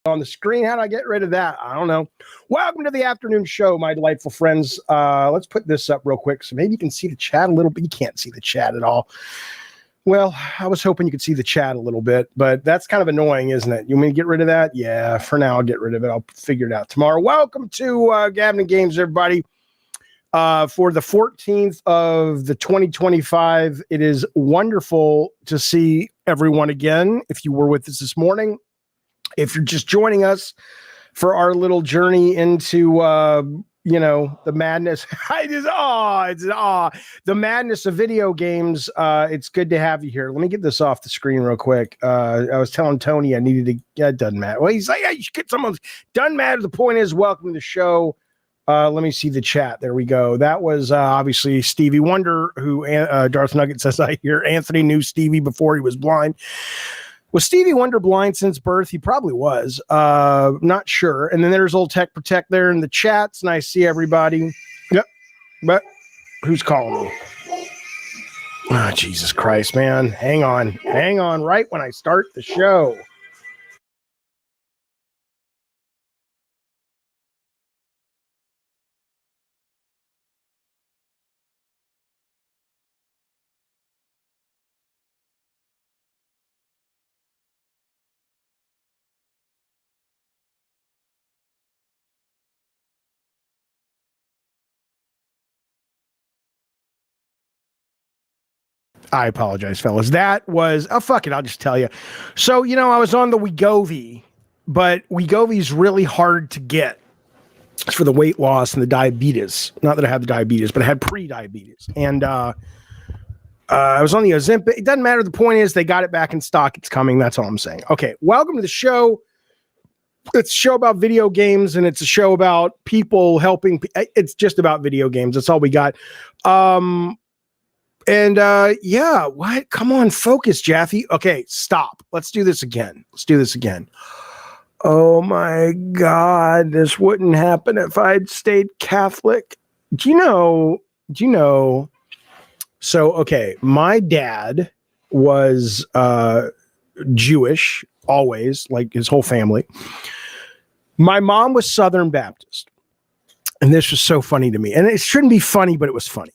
on the screen. How do I get rid of that? I don't know. Welcome to the afternoon show, my delightful friends. Let's put this up real quick so maybe you can see the chat a little bit. You can't see the chat at all. Well, I was hoping you could see the chat a little bit, but that's kind of annoying, isn't it? You want me to get rid of that? Yeah, for now, I'll get rid of it. I'll figure it out tomorrow. Welcome to Gavin Games, everybody. For the 14th of the 2025, it is wonderful to see everyone again. If you were with us this morning, if you're just joining us for our little journey into, the madness, the madness of video games. It's good to have you here. Let me get this off the screen real quick. I was telling Tony I needed to get done matter. Well, he's like, yeah, you should get someone done matter. The point is, welcome to the show. Let me see the chat. There we go. That was obviously Stevie Wonder, who Darth Nugget says I hear Anthony knew Stevie before he was blind. Was Stevie Wonder blind since birth? He probably was. Not sure. And then there's old Tech Protect there in the chats. Nice to see everybody. Yep. But who's calling me? Oh, Jesus Christ, man. Hang on. Right when I start the show. I apologize, fellas. That was, fuck it, I'll just tell you. So, I was on the Wegovy, but Wegovy's really hard to get. It's for the weight loss and the diabetes. Not that I have the diabetes, but I had pre-diabetes. And I was on the Ozempic. It doesn't matter. The point is they got it back in stock. It's coming. That's all I'm saying. Okay, welcome to the show. It's a show about video games, and it's a show about people helping. It's just about video games. That's all we got. What? Come on, focus, Jaffe. Okay, stop. Let's do this again. Oh my God, this wouldn't happen if I'd stayed Catholic. Do you know? So, okay, my dad was Jewish, always, like his whole family. My mom was Southern Baptist. And this was so funny to me. And it shouldn't be funny, but it was funny.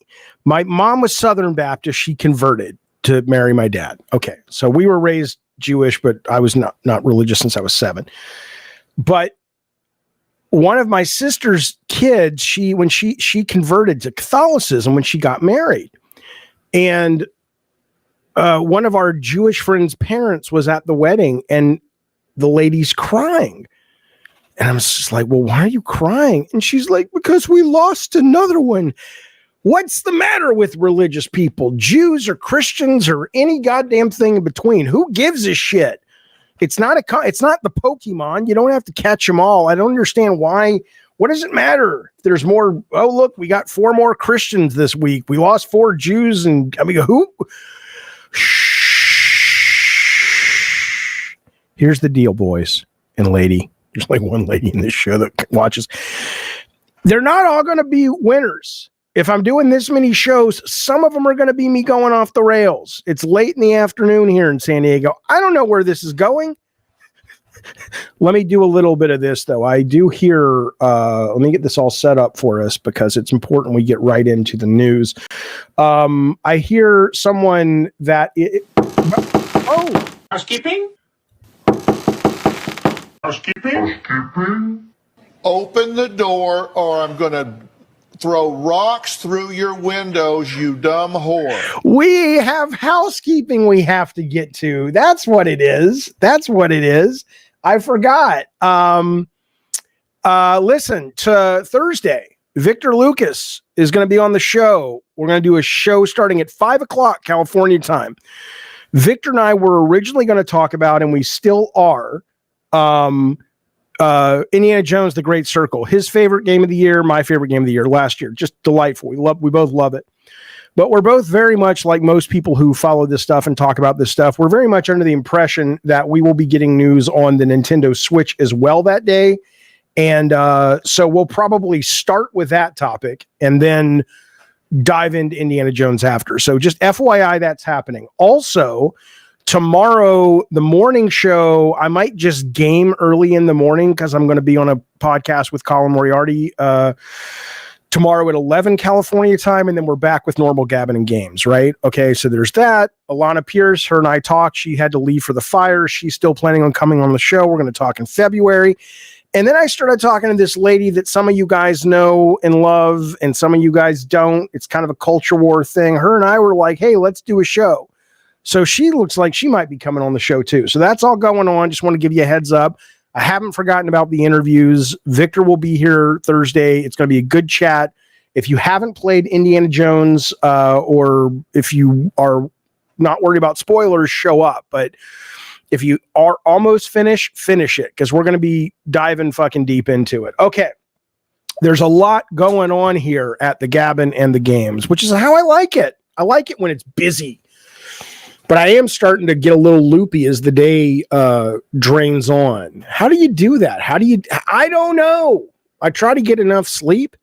My mom was Southern Baptist. She converted to marry my dad. Okay. So we were raised Jewish, but I was not religious since I was 7. But one of my sister's kids, she converted to Catholicism when she got married. And one of our Jewish friends' parents was at the wedding, and the lady's crying. And I'm just like, well, why are you crying? And she's like, because we lost another one. What's the matter with religious people? Jews or Christians or any goddamn thing in between? Who gives a shit? It's not the Pokemon. You don't have to catch them all. I don't understand why. What does it matter? There's more. Oh, look, we got 4 more Christians this week. We lost 4 Jews. And I mean, who? Shh. Here's the deal, boys and lady. There's like one lady in this show that watches. They're not all going to be winners. If I'm doing this many shows, some of them are going to be me going off the rails. It's late in the afternoon here in San Diego. I don't know where this is going. Let me do a little bit of this, though. I do hear, let me get this all set up for us because it's important we get right into the news. I hear someone that... Housekeeping? Housekeeping? Open the door or I'm going to throw rocks through your windows, you dumb whore. We have housekeeping we have to get to. That's what it is. I forgot. Listen, to Thursday, Victor Lucas is going to be on the show. We're going to do a show starting at 5 o'clock California time. Victor and I were originally going to talk about, and we still are, Indiana Jones, The Great Circle, his favorite game of the year, my favorite game of the year last year. Just delightful. We both love it. But we're both very much like most people who follow this stuff and talk about this stuff. We're very much under the impression that we will be getting news on the Nintendo Switch as well that day. And so we'll probably start with that topic and then dive into Indiana Jones after. So just FYI, that's happening. Also, tomorrow, the morning show, I might just game early in the morning because I'm going to be on a podcast with Colin Moriarty tomorrow at 11 California time, and then we're back with normal Gabbing and Games, right? Okay, so there's that. Alana Pierce, her and I talked. She had to leave for the fire. She's still planning on coming on the show. We're going to talk in February. And then I started talking to this lady that some of you guys know and love, and some of you guys don't. It's kind of a culture war thing. Her and I were like, hey, let's do a show. So she looks like she might be coming on the show too. So that's all going on. Just want to give you a heads up. I haven't forgotten about the interviews. Victor will be here Thursday. It's going to be a good chat. If you haven't played Indiana Jones, or if you are not worried about spoilers, show up. But if you are almost finished, finish it, because we're going to be diving fucking deep into it. Okay. There's a lot going on here at the Gabbin' and the Games, which is how I like it. I like it when it's busy. But I am starting to get a little loopy as the day drains on. How do you do that? I don't know. I try to get enough sleep,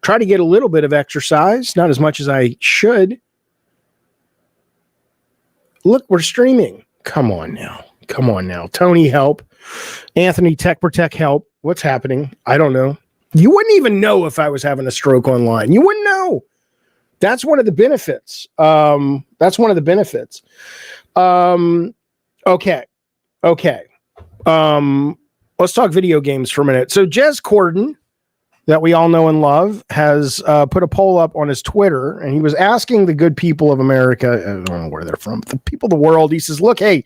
try to get a little bit of exercise, not as much as I should. Look, we're streaming. Come on now. Tony, help. Anthony, Tech Protect, help. What's happening? I don't know. You wouldn't even know if I was having a stroke online. You wouldn't know. That's one of the benefits. Okay. Let's talk video games for a minute. So Jez Corden, that we all know and love, has put a poll up on his Twitter, and he was asking the good people of America, I don't know where they're from, the people of the world. He says, look, hey,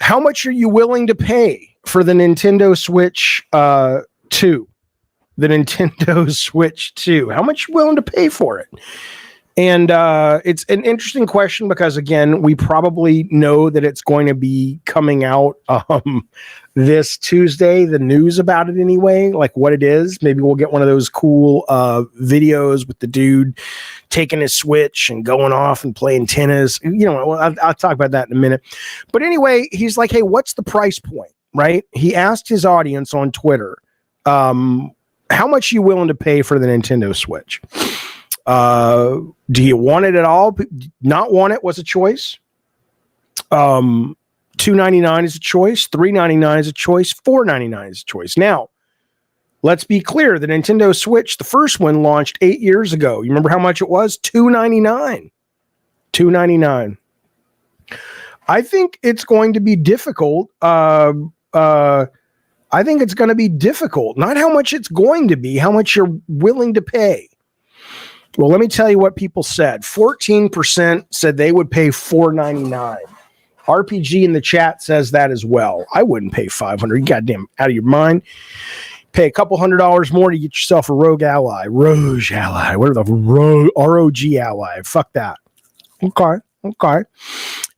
how much are you willing to pay for the Nintendo Switch 2? The Nintendo Switch 2. How much you willing to pay for it? And it's an interesting question because, again, we probably know that it's going to be coming out this Tuesday, the news about it anyway, like what it is. Maybe we'll get one of those cool videos with the dude taking his Switch and going off and playing tennis. You know, I'll talk about that in a minute. But anyway, he's like, hey, what's the price point, right? He asked his audience on Twitter, how much are you willing to pay for the Nintendo Switch? Do you want it at all? Not want it was a choice. $2.99 is a choice. $3.99 is a choice. $4.99 is a choice. Now, let's be clear. The Nintendo Switch, the first one, launched 8 years ago. You remember how much it was? $2.99. $2.99. I think it's going to be difficult. I think it's going to be difficult. Not how much it's going to be, how much you're willing to pay. Well, let me tell you what people said. 14% said they would pay $4.99. RPG in the chat says that as well. I wouldn't pay $500. You goddamn out of your mind. Pay a couple $100 more to get yourself a Rogue Ally. Rogue Ally. What are the ROG Ally? Fuck that. Okay.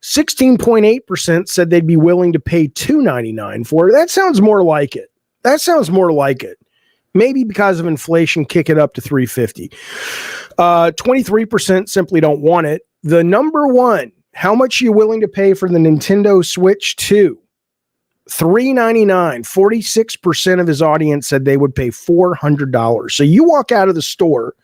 16.8% said they'd be willing to pay $2.99 for it. That sounds more like it. Maybe because of inflation, kick it up to $3.50. 23% simply don't want it. The number one, how much are you willing to pay for the Nintendo Switch 2? $3.99. 46% of his audience said they would pay $400. So you walk out of the store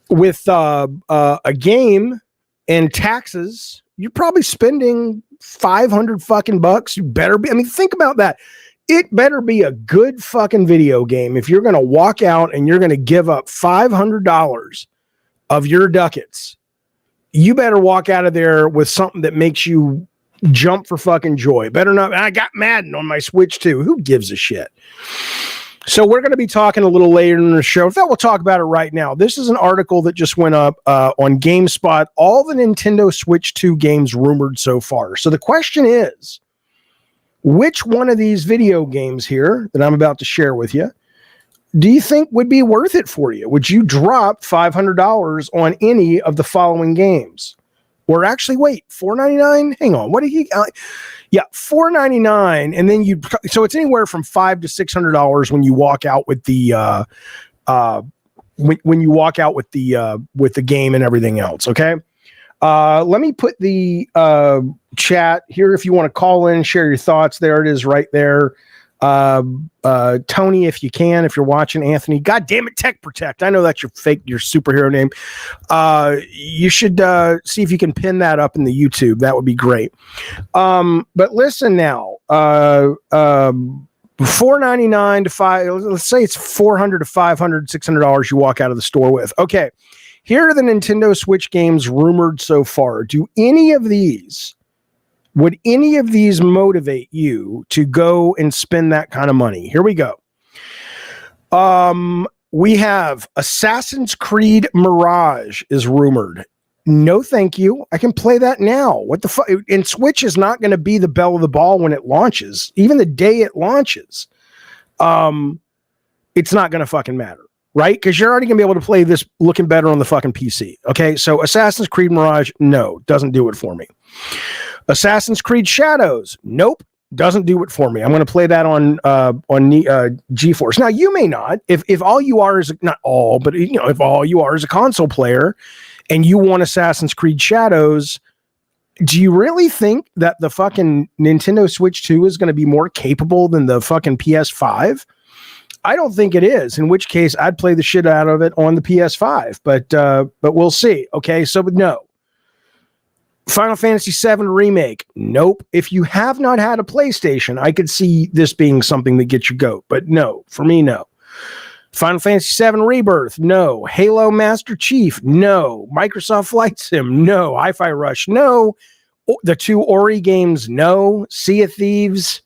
with a game and taxes, you're probably spending $500 fucking bucks. You better be. I mean, think about that. It better be a good fucking video game if you're going to walk out and you're going to give up $500 of your ducats. You better walk out of there with something that makes you jump for fucking joy. Better not. I got Madden on my Switch too. Who gives a shit? So we're going to be talking a little later in the show. In fact, we'll talk about it right now. This is an article that just went up on GameSpot. All the Nintendo Switch 2 games rumored so far. So the question is, which one of these video games here that I'm about to share with you do you think would be worth it for you? Would you drop $500 on any of the following games? Or actually, wait, $4.99? Hang on. What did he... yeah, $4.99, and then so it's anywhere from $500 to $600 when you walk out with the when you walk out with the game and everything else. Okay, let me put the chat here if you want to call in, share your thoughts. There it is, right there. Tony, if you can, if you're watching, Anthony, God damn it, Tech Protect. I know that's your superhero name. You should see if you can pin that up in the YouTube. That would be great. But listen now, $499 to let's say it's $400 to $500, $600 you walk out of the store with. Okay, here are the Nintendo Switch games rumored so far. Would any of these motivate you to go and spend that kind of money? Here we go. We have Assassin's Creed Mirage is rumored. No, thank you. I can play that now. What the fuck? And Switch is not going to be the belle of the ball when it launches. Even the day it launches, it's not going to fucking matter, right? Because you're already going to be able to play this looking better on the fucking PC. Okay, so Assassin's Creed Mirage, no, doesn't do it for me. Assassin's Creed Shadows, nope, doesn't do it for me. I'm going to play that on GeForce. Now, you may not, if all you are is not all, but if all you are is a console player, and you want Assassin's Creed Shadows, do you really think that the fucking Nintendo Switch 2 is going to be more capable than the fucking PS5? I don't think it is, in which case I'd play the shit out of it on the PS5, but we'll see. Okay, so no. Final Fantasy VII Remake, nope. If you have not had a PlayStation, I could see this being something that gets your goat, but no, for me, no. Final Fantasy VII Rebirth, no. Halo Master Chief, no. Microsoft Flight Sim, no. Hi-Fi Rush, no. The 2 Ori games, no. Sea of Thieves.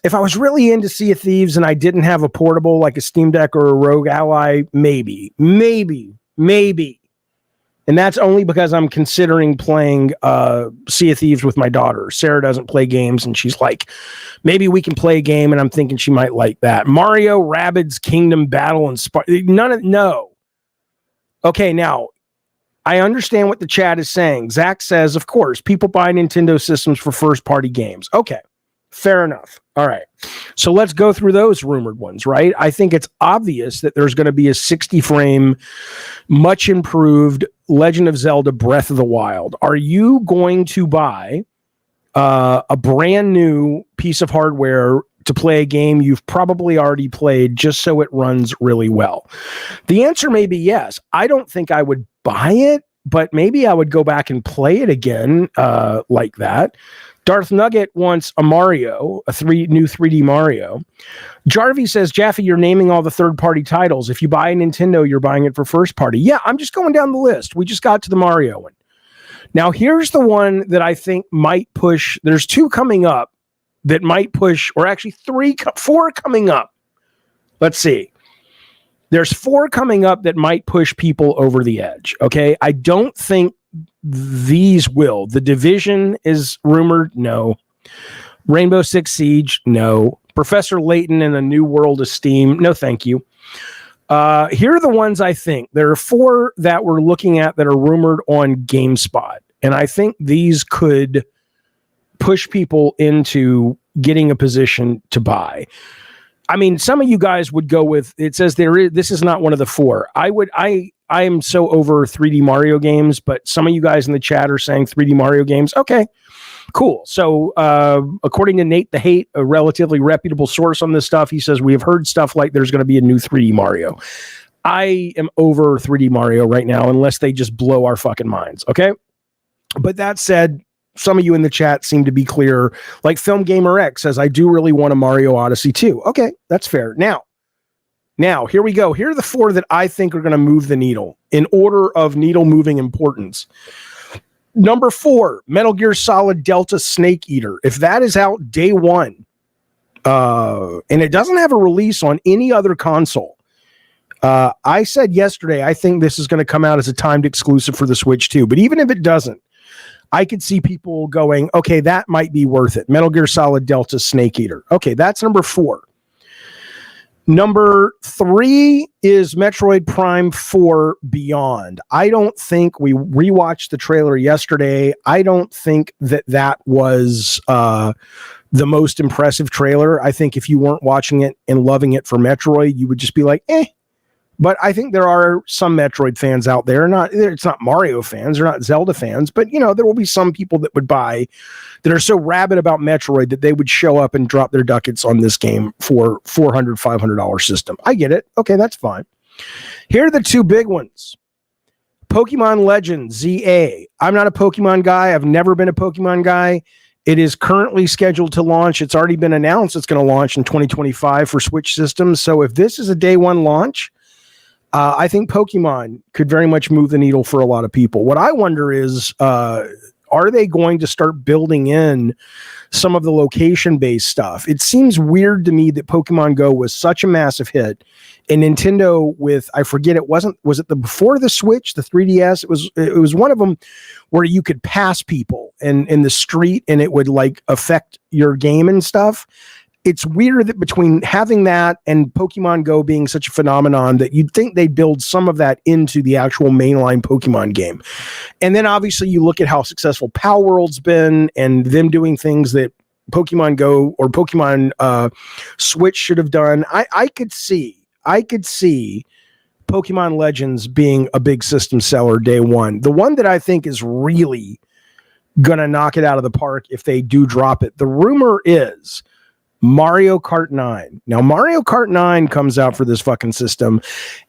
If I was really into Sea of Thieves and I didn't have a portable like a Steam Deck or a Rogue Ally, maybe. And that's only because I'm considering playing Sea of Thieves with my daughter. Sarah doesn't play games, and she's like, maybe we can play a game, and I'm thinking she might like that. Mario, Rabbids, Kingdom Battle, and no. Okay, now, I understand what the chat is saying. Zach says, of course, people buy Nintendo systems for first-party games. Okay, fair enough. All right, so let's go through those rumored ones, right? I think it's obvious that there's going to be a 60-frame, much improved Legend of Zelda Breath of the Wild. Are you going to buy a brand new piece of hardware to play a game you've probably already played just so it runs really well? The answer may be yes. I don't think I would buy it, but maybe I would go back and play it again like that. Darth Nugget wants a Mario, new 3D Mario. Jarvie says, Jaffe, you're naming all the third-party titles. If you buy a Nintendo, you're buying it for first-party. Yeah, I'm just going down the list. We just got to the Mario one. Now, here's the one that I think might push. There's 2 coming up that might push, or actually 4 coming up. Let's see. There's 4 coming up that might push people over the edge, okay? I don't think these will. The Division is rumored, no. Rainbow Six Siege, no. Professor Layton and a New World of Steam, no thank you. Here are the ones I think. There are 4 that we're looking at that are rumored on GameSpot, and I think these could push people into getting a position to buy. I mean, some of you guys would go with, it says this is not one of the 4. I am so over 3D Mario games, but some of you guys in the chat are saying 3D Mario games. Okay, cool. So according to Nate the Hate, a relatively reputable source on this stuff, he says, we have heard stuff like there's going to be a new 3D Mario. I am over 3D Mario right now, unless they just blow our fucking minds. Okay. But that said, some of you in the chat seem to be clear. Like Film Gamer X says, I do really want a Mario Odyssey too. Okay, that's fair. Now, here we go. Here are the 4 that I think are going to move the needle in order of needle moving importance. Number 4, Metal Gear Solid Delta Snake Eater. If that is out day 1, and it doesn't have a release on any other console, I said yesterday, I think this is going to come out as a timed exclusive for the Switch too. But even if it doesn't, I could see people going, okay, that might be worth it. Metal Gear Solid Delta Snake Eater. Okay, that's number 4. Number 3 is Metroid Prime 4 Beyond. I don't think we rewatched the trailer yesterday. I don't think that was the most impressive trailer. I think if you weren't watching it and loving it for Metroid, you would just be like, eh. But I think there are some Metroid fans out there. It's not Mario fans, they're not Zelda fans, but there will be some people that would buy, that are so rabid about Metroid that they would show up and drop their ducats on this game for $400, $500 system. I get it. Okay, that's fine. Here are the two big ones. Pokemon Legends ZA. I'm not a Pokemon guy. I've never been a Pokemon guy. It is currently scheduled to launch. It's already been announced it's going to launch in 2025 for Switch systems. So if this is a day one launch, I think Pokemon could very much move the needle for a lot of people. What I wonder is, are they going to start building in some of the location-based stuff? It seems weird to me that Pokemon Go was such a massive hit, and Nintendo with, I forget, was it the before the Switch, the 3DS? It was one of them where you could pass people in the street and it would like affect your game and stuff. It's weird that between having that and Pokemon Go being such a phenomenon that you'd think they'd build some of that into the actual mainline Pokemon game. And then obviously you look at how successful Palworld's been and them doing things that Pokemon Go or Pokemon Switch should have done. I could see Pokemon Legends being a big system seller day one. The one that I think is really gonna knock it out of the park if they do drop it, the rumor is Mario Kart 9. Now, Mario Kart 9 comes out for this fucking system,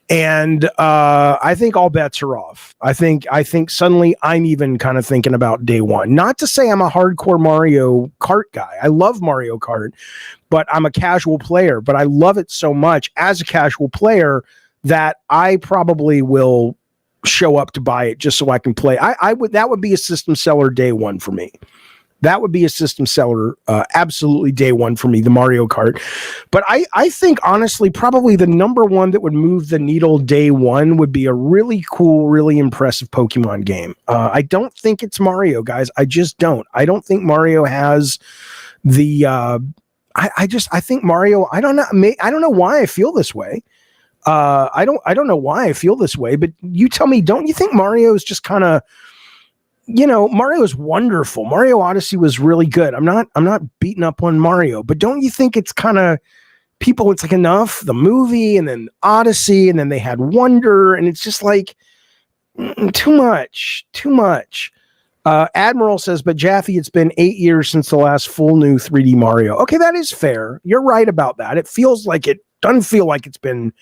and I think all bets are off. I think suddenly I'm even kind of thinking about day one. Not to say I'm a hardcore Mario Kart guy. I love Mario Kart, but I'm a casual player. But I love it so much as a casual player that I probably will show up to buy it just so I can play. That would be a system seller day one for me. That would be a system seller, absolutely day one for me, the Mario Kart. But I think, honestly, probably the number one that would move the needle day one would be a really cool, really impressive Pokemon game. I don't think it's Mario, guys. I just don't. I don't think Mario has the... I think Mario... I don't know why I feel this way. I don't know why I feel this way, but you tell me, don't you think Mario is just kind of... Mario is wonderful. Mario Odyssey was really good. I'm not beating up on Mario, but don't you think it's kind of people, it's like enough, the movie and then Odyssey and then they had Wonder and it's just like too much. Admiral says, but Jaffe, it's been 8 years since the last full new 3D Mario. Okay, that is fair. You're right about that. It doesn't feel like it's been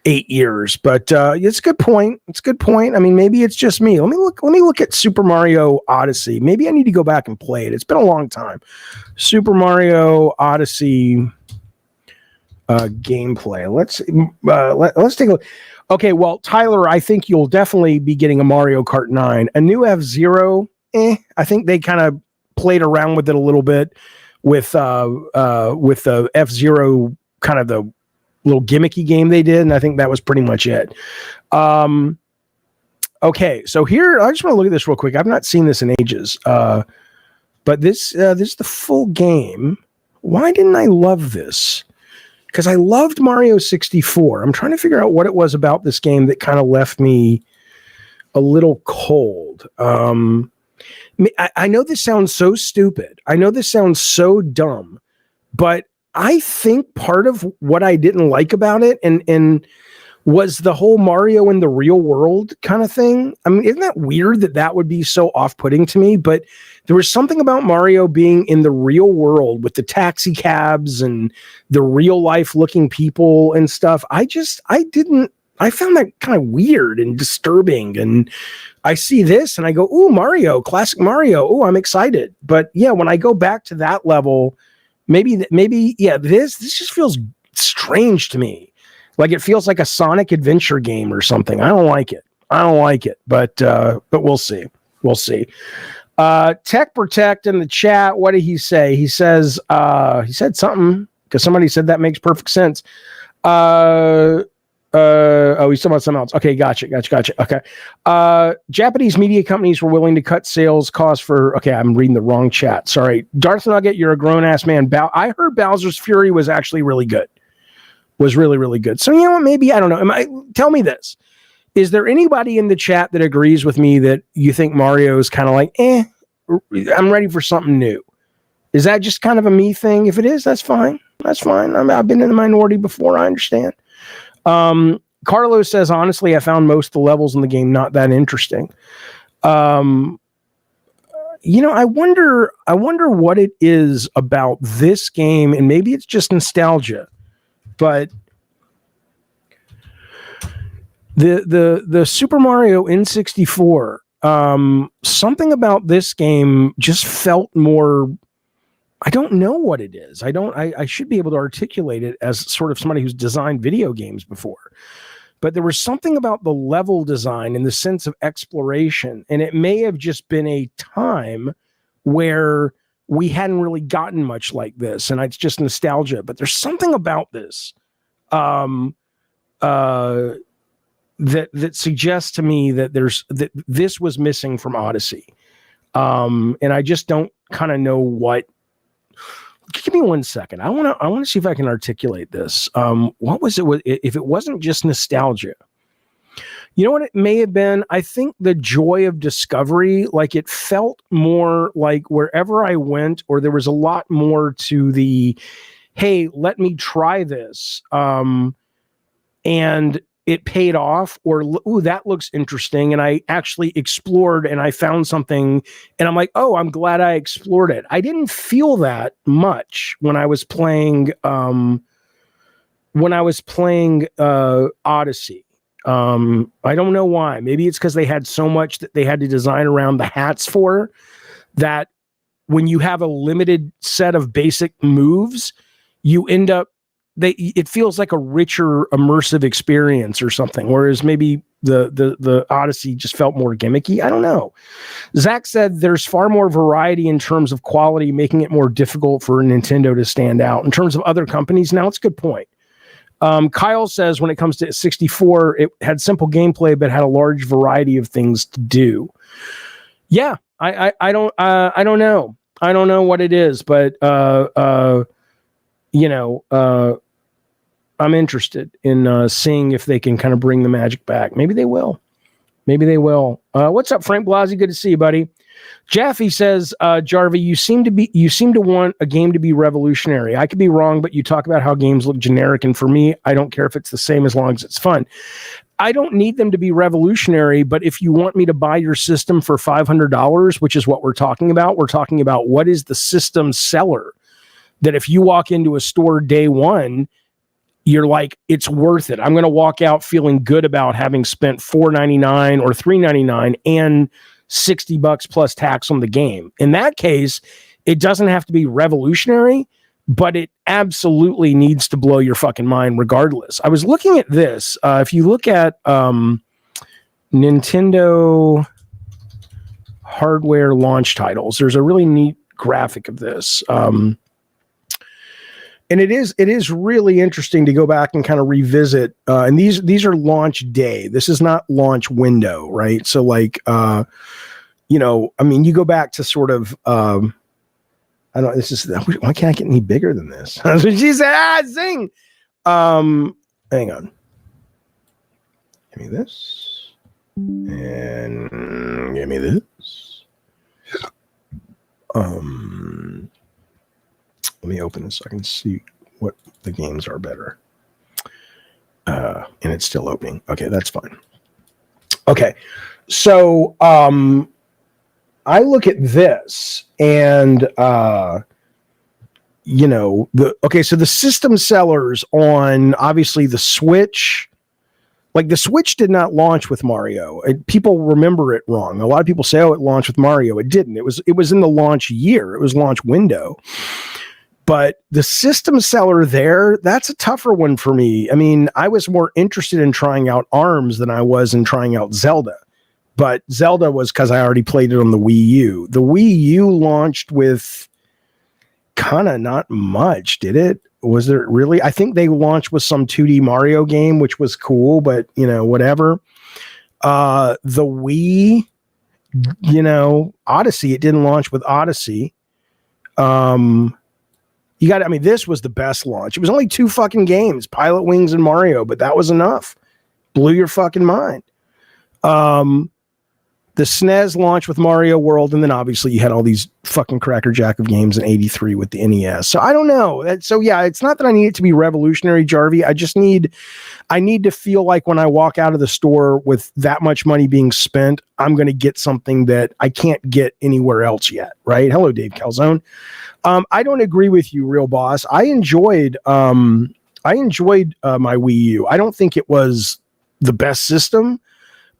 8 years, but it's a good point. I mean, maybe it's just me. Let me look at Super Mario Odyssey. Maybe I need to go back and play it. It's been a long time. Super Mario Odyssey gameplay. Let's take a look. Okay, well, Tyler, I think you'll definitely be getting a Mario Kart 9. A new F-Zero, I think they kind of played around with it a little bit with the F-Zero kind of the little gimmicky game they did, and I think that was pretty much it. Okay, so here, I just want to look at this real quick. I've not seen this in ages, but this is the full game. Why didn't I love this? Because I loved Mario 64. I'm trying to figure out what it was about this game that kind of left me a little cold. I know this sounds so stupid. I know this sounds so dumb, but I think part of what I didn't like about it and was the whole Mario in the real world kind of thing. I mean, isn't that weird that would be so off-putting to me? But there was something about Mario being in the real world with the taxi cabs and the real life looking people and stuff. I found that kind of weird and disturbing. And I see this and I go, ooh, Mario, classic Mario. Oh, I'm excited. But yeah, when I go back to that level, maybe, yeah, this just feels strange to me. Like it feels like a Sonic adventure game or something. I don't like it, but we'll see. Tech Protect in the chat. What did he say? He says, he said something because somebody said that makes perfect sense. Oh, he's talking about something else. Okay, gotcha. Okay. Japanese media companies were willing to cut sales costs for... Okay, I'm reading the wrong chat. Sorry. Darth Nugget, you're a grown-ass man. I heard Bowser's Fury was actually really good. Was really, really good. So, you know what? Maybe, I don't know. Tell me this. Is there anybody in the chat that agrees with me that you think Mario is kind of like, I'm ready for something new? Is that just kind of a me thing? If it is, that's fine. I've been in the minority before. I understand. Carlos says, honestly, I found most of the levels in the game not that interesting. You know, I wonder what it is about this game, and maybe it's just nostalgia, but the Super Mario N64, something about this game just felt more. I don't know what it is. I should be able to articulate it as sort of somebody who's designed video games before. But there was something about the level design and the sense of exploration, and it may have just been a time where we hadn't really gotten much like this, and it's just nostalgia. But there's something about this that suggests to me that this was missing from Odyssey, and I just don't kind of know what. Give me 1 second. I want to see if I can articulate this. What was it? If it wasn't just nostalgia, you know what it may have been? I think the joy of discovery, like it felt more like wherever I went, or there was a lot more to the, hey, let me try this. And it paid off, or, ooh, that looks interesting. And I actually explored and I found something and I'm like, oh, I'm glad I explored it. I didn't feel that much when I was playing, Odyssey. I don't know why. Maybe it's because they had so much that they had to design around the hats for, that when you have a limited set of basic moves, you end up, it feels like a richer immersive experience or something, whereas maybe the Odyssey just felt more gimmicky. I don't know. Zach said there's far more variety in terms of quality, making it more difficult for Nintendo to stand out. In terms of other companies, now it's a good point. Kyle says when it comes to 64, it had simple gameplay but had a large variety of things to do. Yeah, I don't know. I don't know what it is, but I'm interested in seeing if they can kind of bring the magic back. Maybe they will. What's up, Frank Blasi? Good to see you, buddy. Jaffe says, Jarvie, you seem to want a game to be revolutionary. I could be wrong, but you talk about how games look generic, and for me, I don't care if it's the same as long as it's fun. I don't need them to be revolutionary, but if you want me to buy your system for $500, which is what we're talking about what is the system seller that if you walk into a store day one, you're like, it's worth it. I'm going to walk out feeling good about having spent $4.99 or $3.99 and $60 plus tax on the game. In that case, it doesn't have to be revolutionary, but it absolutely needs to blow your fucking mind regardless. I was looking at this. If you look at Nintendo hardware launch titles, there's a really neat graphic of this. And it is really interesting to go back and kind of revisit. And these are launch day. This is not launch window, right? So like, I mean, you go back to sort of, I don't. This is why can't I get any bigger than this? That's what she said. Zing. Hang on. Give me this, and give me this. Let me open this so I can see what the games are better. And it's still opening. Okay, that's fine. Okay, so I look at this and so the system sellers on obviously the Switch. Like the Switch did not launch with Mario. People remember it wrong. A lot of people say, "Oh, it launched with Mario." It didn't. It was in the launch year. It was launch window. But the system seller there, that's a tougher one for me. I mean, I was more interested in trying out ARMS than I was in trying out Zelda. But Zelda was because I already played it on the Wii U. The Wii U launched with kind of not much, did it? Was there really? I think they launched with some 2D Mario game, which was cool, but, whatever. The Wii, Odyssey, it didn't launch with Odyssey. This was the best launch. It was only 2 fucking games, Pilot Wings and Mario, but that was enough. Blew your fucking mind. The SNES launched with Mario World, and then obviously you had all these fucking crackerjack of games in '83 with the NES. So I don't know. So yeah, it's not that I need it to be revolutionary, Jarvie. I need to feel like when I walk out of the store with that much money being spent, I'm going to get something that I can't get anywhere else yet, right? Hello, Dave Calzone. I don't agree with you, Real Boss. I enjoyed my Wii U. I don't think it was the best system.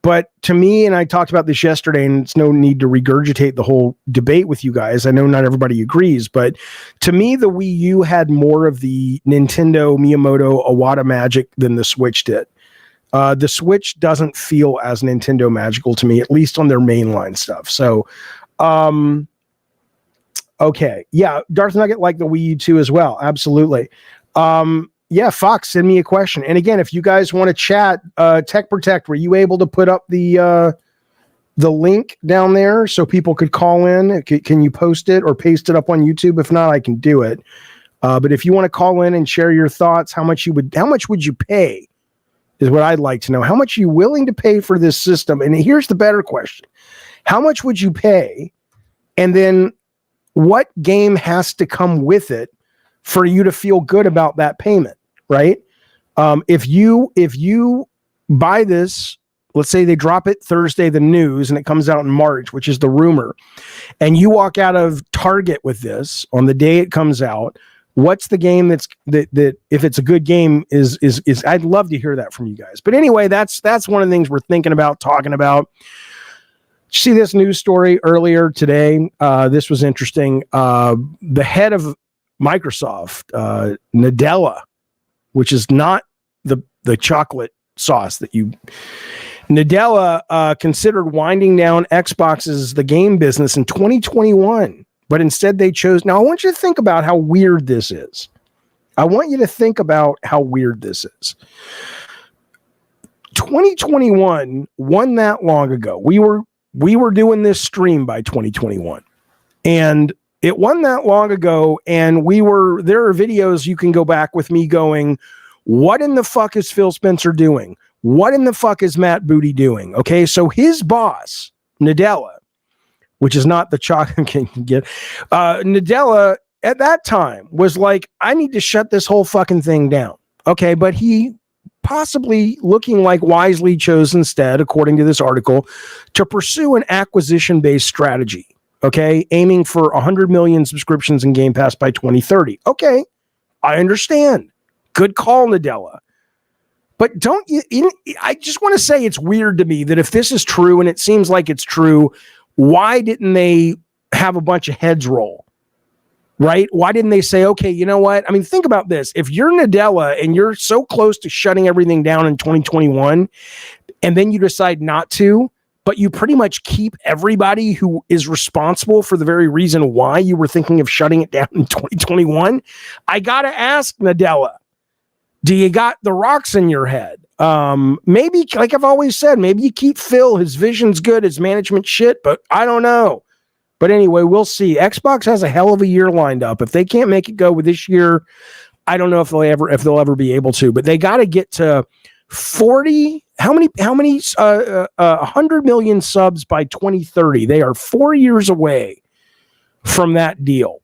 But to me, and I talked about this yesterday, and it's no need to regurgitate the whole debate with you guys. I know not everybody agrees, but to me, the Wii U had more of the Nintendo Miyamoto Iwata magic than the Switch did. The Switch doesn't feel as Nintendo magical to me, at least on their mainline stuff. So, okay. Yeah, Darth Nugget liked the Wii U too as well. Absolutely. Yeah, Fox, send me a question. And again, if you guys want to chat, Tech Protect, were you able to put up the link down there so people could call in? Can you post it or paste it up on YouTube? If not, I can do it. But if you want to call in and share your thoughts, how much would you pay? Is what I'd like to know. How much are you willing to pay for this system? And here's the better question: how much would you pay? And then what game has to come with it for you to feel good about that payment, right? If you buy this, let's say they drop it Thursday, the news, and it comes out in March, which is the rumor, and you walk out of Target with this on the day it comes out, what's the game that if it's a good game is I'd love to hear that from you guys. But anyway, that's one of the things we're thinking about, talking about. See this news story earlier today. This was interesting. The head of Microsoft, Nadella, which is not the chocolate sauce that you... Nadella considered winding down Xbox's the game business in 2021, but instead they chose... Now, I want you to think about how weird this is. I want you to think about how weird this is. 2021 wasn't that long ago. We were doing this stream by 2021. And it wasn't that long ago, and there are videos you can go back with me going, what in the fuck is Phil Spencer doing? What in the fuck is Matt Booty doing? Okay, so his boss, Nadella, which is not the chocolate can get, Nadella at that time was like, I need to shut this whole fucking thing down. Okay, but he possibly looking like wisely chose instead, according to this article, to pursue an acquisition-based strategy. Okay, aiming for 100 million subscriptions in Game Pass by 2030. Okay, I understand. Good call, Nadella. But don't you... I just want to say it's weird to me that if this is true, and it seems like it's true, why didn't they have a bunch of heads roll? Right? Why didn't they say, okay, you know what? I mean, think about this. If you're Nadella and you're so close to shutting everything down in 2021, and then you decide not to, but you pretty much keep everybody who is responsible for the very reason why you were thinking of shutting it down in 2021, I got to ask Nadella, do you got the rocks in your head? Maybe, like I've always said, maybe you keep Phil. His vision's good, his management shit, but I don't know. But anyway, we'll see. Xbox has a hell of a year lined up. If they can't make it go with this year, I don't know if they'll ever be able to. But they got to get to 40. How many 100 million subs by 2030. They are 4 years away from that deal.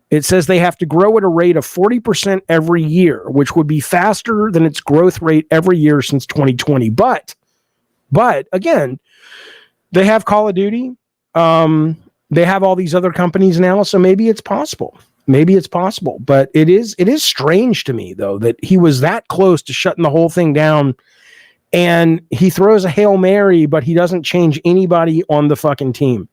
It says they have to grow at a rate of 40% every year, which would be faster than its growth rate every year since 2020. But again, they have Call of Duty. They have all these other companies now, so maybe it's possible. Maybe it's possible. But it is strange to me, though, that he was that close to shutting the whole thing down, and he throws a Hail Mary, but he doesn't change anybody on the fucking team,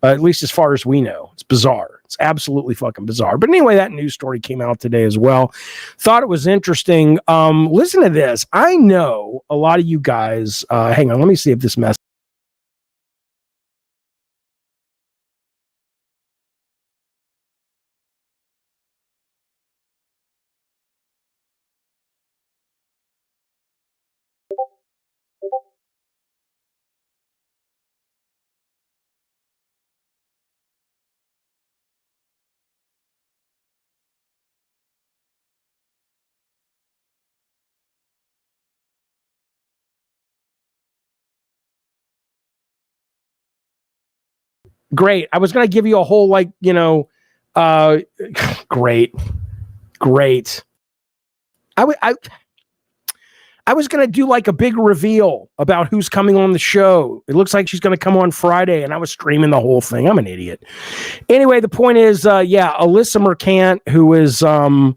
at least as far as we know. It's bizarre. It's absolutely fucking bizarre. But anyway, that news story came out today as well. Thought it was interesting. Listen to this. I know a lot of you guys, hang on, let me see if this message Great. I was going to give you a whole, like, great. I was going to do like a big reveal about who's coming on the show. It looks like she's going to come on Friday, and I was streaming the whole thing. I'm an idiot. Anyway, the point is, Alyssa Mercant, who is kind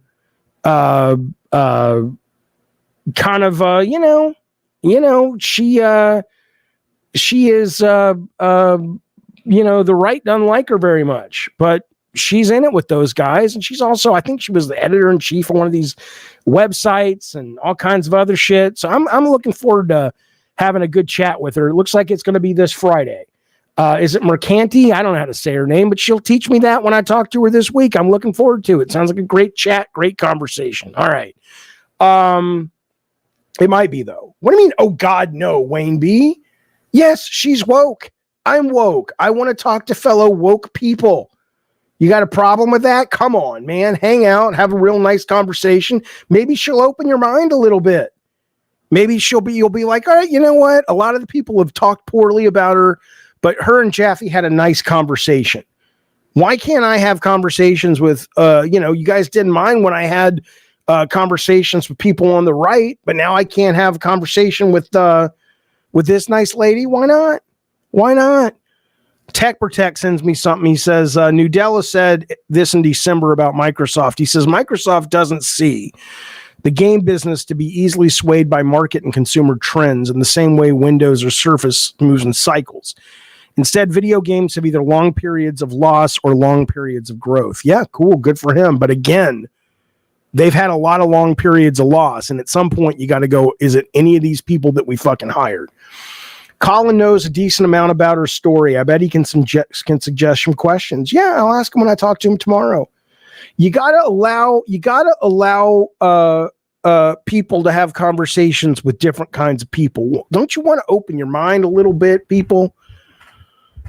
of she is the right doesn't like her very much, but she's in it with those guys, and she's also, I think she was the editor-in-chief of one of these websites and all kinds of other shit. So I'm looking forward to having a good chat with her. It looks like it's going to be this Friday. Is it Mercanti? I don't know how to say her name, but she'll teach me that when I talk to her this week. I'm looking forward to it. Sounds like a great chat, great conversation. All right. It might be, though. What do you mean? Oh, God, no, Wayne B. Yes, she's woke. I'm woke. I want to talk to fellow woke people. You got a problem with that? Come on, man. Hang out, have a real nice conversation. Maybe she'll open your mind a little bit. Maybe you'll be like, all right, you know what? A lot of the people have talked poorly about her, but her and Jaffe had a nice conversation. Why can't I have conversations with, you guys didn't mind when I had conversations with people on the right, but now I can't have a conversation with this nice lady? Why not? Why not? Tech Protect sends me something. He says, Nudella said this in December about Microsoft. He says, Microsoft doesn't see the game business to be easily swayed by market and consumer trends in the same way Windows or Surface moves in cycles. Instead, video games have either long periods of loss or long periods of growth. Yeah, cool. Good for him. But again, they've had a lot of long periods of loss. And at some point, you got to go, is it any of these people that we fucking hired? Colin knows a decent amount about her story. I bet he can suggest some questions. Yeah, I'll ask him when I talk to him tomorrow. You gotta allow people to have conversations with different kinds of people. Don't you want to open your mind a little bit, people?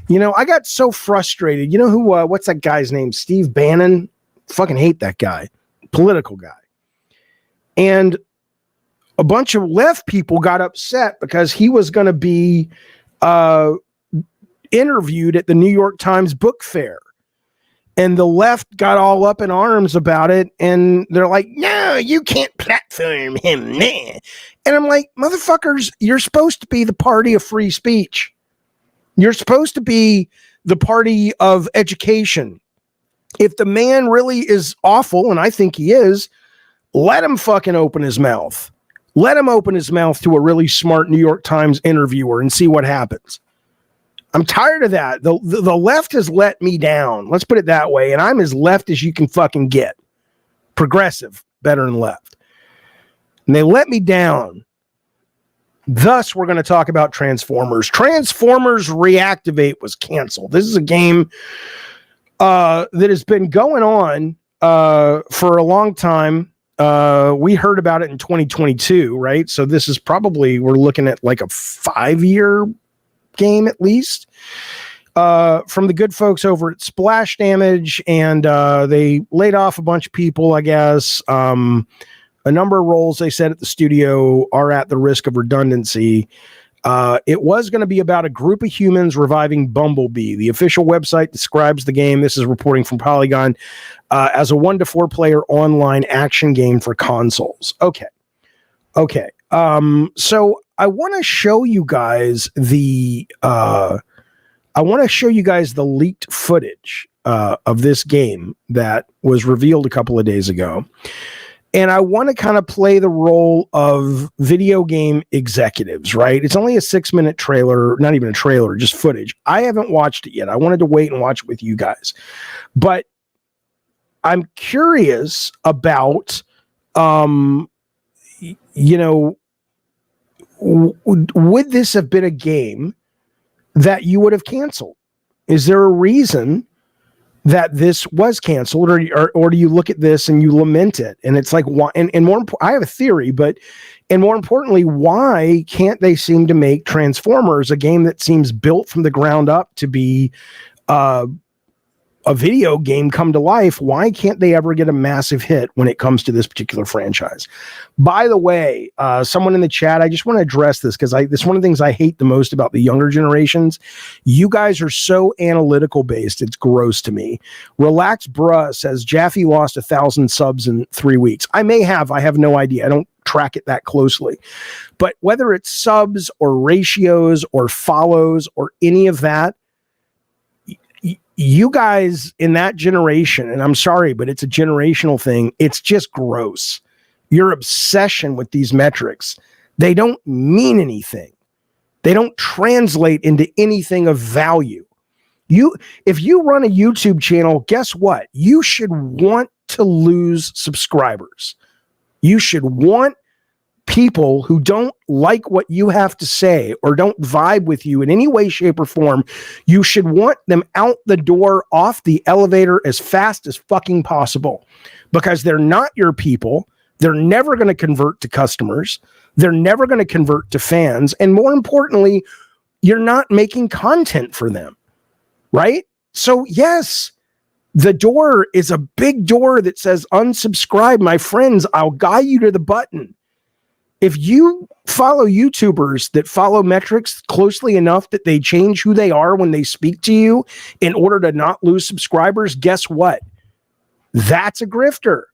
I got so frustrated. You know who? What's that guy's name? Steve Bannon. Fucking hate that guy. Political guy. And a bunch of left people got upset because he was going to be interviewed at the New York Times Book Fair. And the left got all up in arms about it. And they're like, no, you can't platform him. Nah. And I'm like, motherfuckers, you're supposed to be the party of free speech. You're supposed to be the party of education. If the man really is awful, and I think he is, let him fucking open his mouth. Let him open his mouth to a really smart New York Times interviewer and see what happens. I'm tired of that. The left has let me down. Let's put it that way. And I'm as left as you can fucking get. Progressive, better than left. And they let me down. Thus, we're going to talk about Transformers. Transformers Reactivate was canceled. This is a game that has been going on for a long time. We heard about it in 2022, right? So this is probably, we're looking at like a 5-year game at least, from the good folks over at Splash Damage. And they laid off a bunch of people, I guess. A number of roles, they said, at the studio are at the risk of redundancy. It was going to be about a group of humans reviving Bumblebee. The official website describes the game, this is reporting from Polygon, as a 1 to 4 player online action game for consoles. Okay. So I want to show you guys the leaked footage of this game that was revealed a couple of days ago. And I want to kind of play the role of video game executives, right? It's only a 6-minute trailer, not even a trailer, just footage. I haven't watched it yet. I wanted to wait and watch it with you guys. But I'm curious about, would this have been a game that you would have canceled? Is there a reason that this was canceled, or do you look at this and you lament it? And it's like, why? And more, I have a theory, and more importantly, why can't they seem to make Transformers a game that seems built from the ground up to be a video game come to life, why can't they ever get a massive hit when it comes to this particular franchise? By the way, someone in the chat, I just want to address this because this is one of the things I hate the most about the younger generations. You guys are so analytical based. It's gross to me. Relax Bruh says Jaffe lost 1,000 subs in 3 weeks. I may have. I have no idea. I don't track it that closely. But whether it's subs or ratios or follows or any of that, you guys in that generation, and I'm sorry, but it's a generational thing. It's just gross. Your obsession with these metrics, they don't mean anything. They don't translate into anything of value. If you run a YouTube channel, guess what? You should want to lose subscribers. You should want people who don't like what you have to say or don't vibe with you in any way, shape, or form. You should want them out the door, off the elevator as fast as fucking possible, because they're not your people. They're never going to convert to customers. They're never going to convert to fans. And more importantly, you're not making content for them, right? So yes, the door is a big door that says unsubscribe. My friends, I'll guide you to the button. If you follow YouTubers that follow metrics closely enough that they change who they are when they speak to you in order to not lose subscribers, guess what? That's a grifter.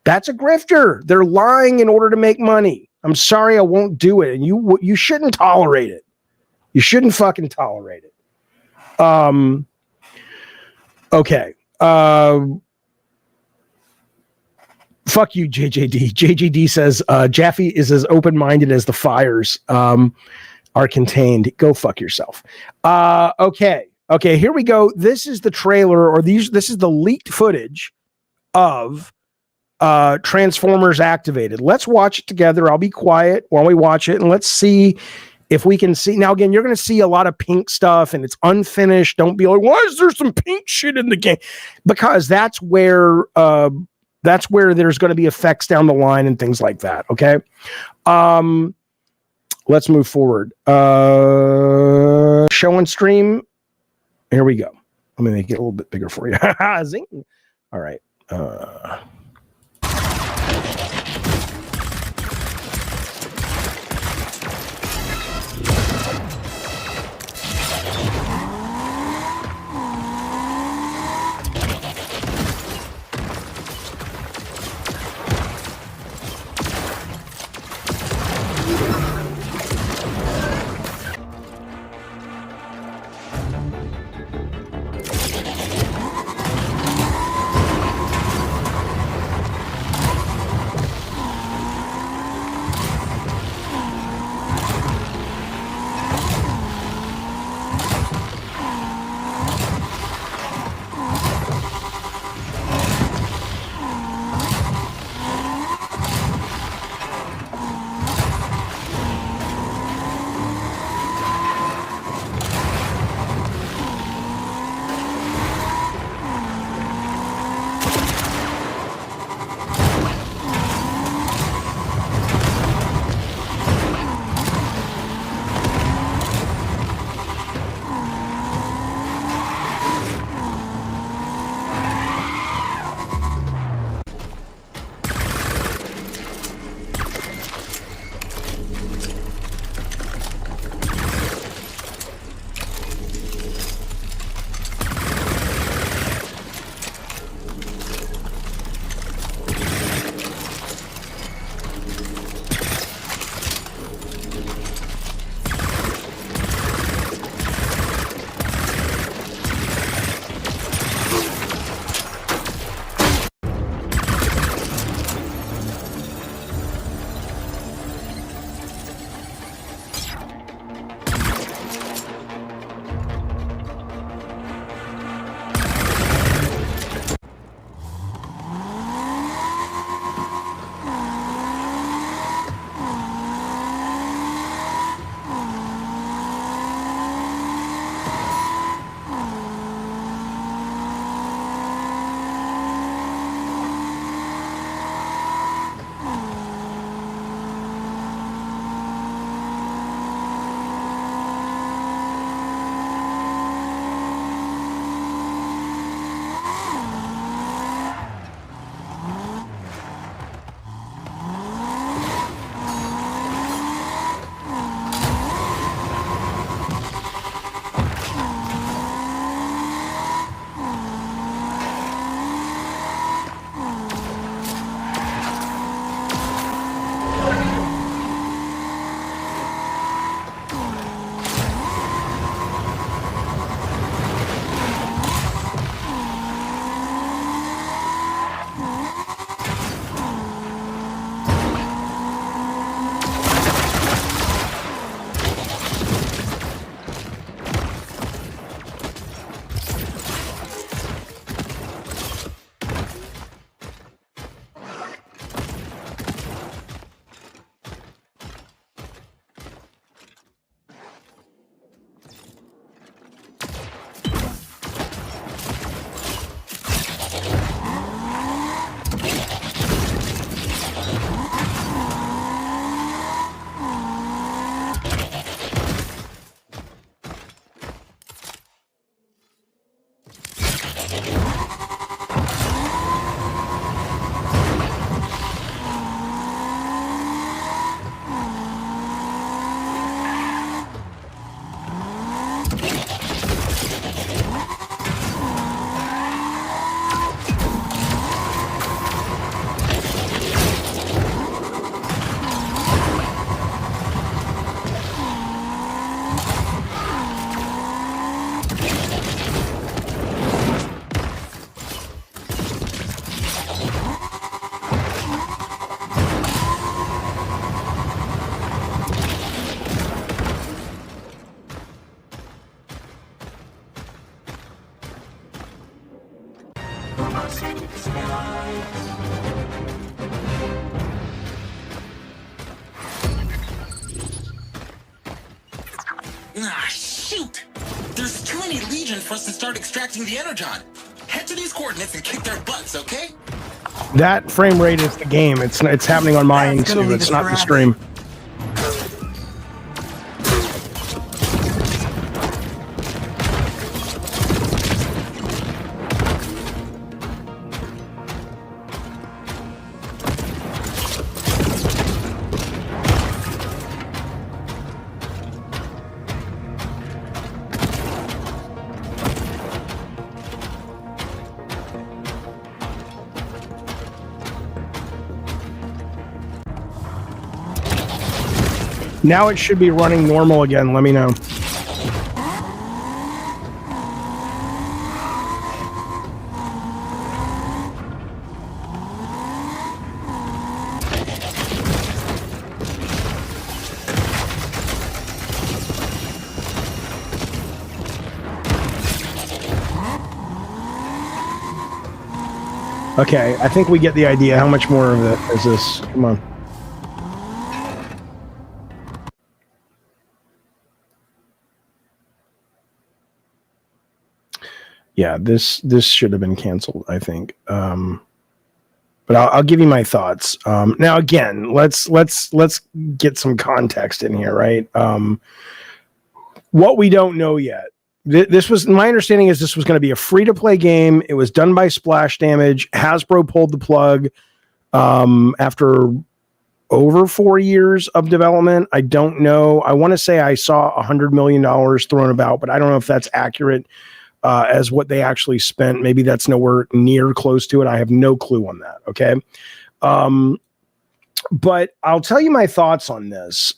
That's a grifter. They're lying in order to make money. I'm sorry, I won't do it. And you shouldn't tolerate it. You shouldn't fucking tolerate it. Okay. Fuck you, JJD. JJD says Jaffe is as open-minded as the fires are contained. Go fuck yourself. Okay, here we go. This is the trailer, or this is the leaked footage of Transformers Activated. Let's watch it together. I'll be quiet while we watch it, and let's see if we can see. Now, again, you're going to see a lot of pink stuff, and it's unfinished. Don't be like, why is there some pink shit in the game? Because that's where there's going to be effects down the line and things like that. Okay. Let's move forward. Show and stream. Here we go. Let me make it a little bit bigger for you. Zing. All right. Ah, shoot! There's too many legions for us to start extracting the energon. Head to these coordinates and kick their butts, okay? That frame rate is the game. It's happening on my end too. It's not the stream. Now it should be running normal again. Let me know. Okay, I think we get the idea. How much more of it is this? Come on. Yeah, this should have been canceled, I think. But I'll give you my thoughts. Now, again, let's get some context in here, right? What we don't know yet. This was my understanding is this was going to be a free-to-play game. It was done by Splash Damage. Hasbro pulled the plug after over 4 years of development. I don't know. I want to say I saw $100 million thrown about, but I don't know if that's accurate. As what they actually spent. Maybe that's nowhere near close to it. I have no clue on that. Okay. But I'll tell you my thoughts on this.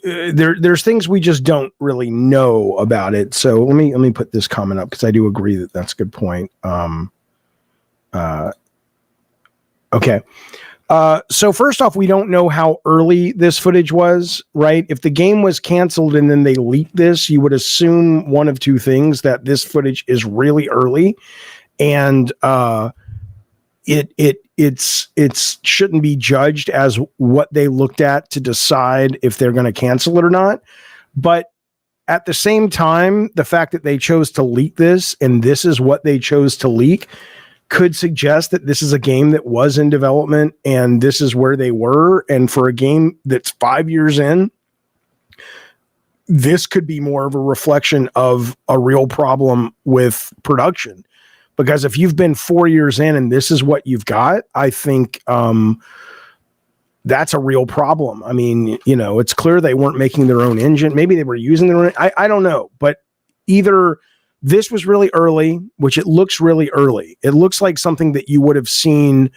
There's things we just don't really know about it. So let me put this comment up because I do agree that that's a good point. Okay. So first off, we don't know how early this footage was, right? If the game was canceled and then they leaked this, you would assume one of two things, that this footage is really early and it shouldn't be judged as what they looked at to decide if they're going to cancel it or not. But at the same time, the fact that they chose to leak this and this is what they chose to leak could suggest that this is a game that was in development and this is where they were. And for a game that's 5 years in, this could be more of a reflection of a real problem with production. Because if you've been 4 years in and this is what you've got, I think that's a real problem. I mean, you know, it's clear they weren't making their own engine. Maybe they were using their own. I don't know. But either this was really early, which it looks really early. It looks like something that you would have seen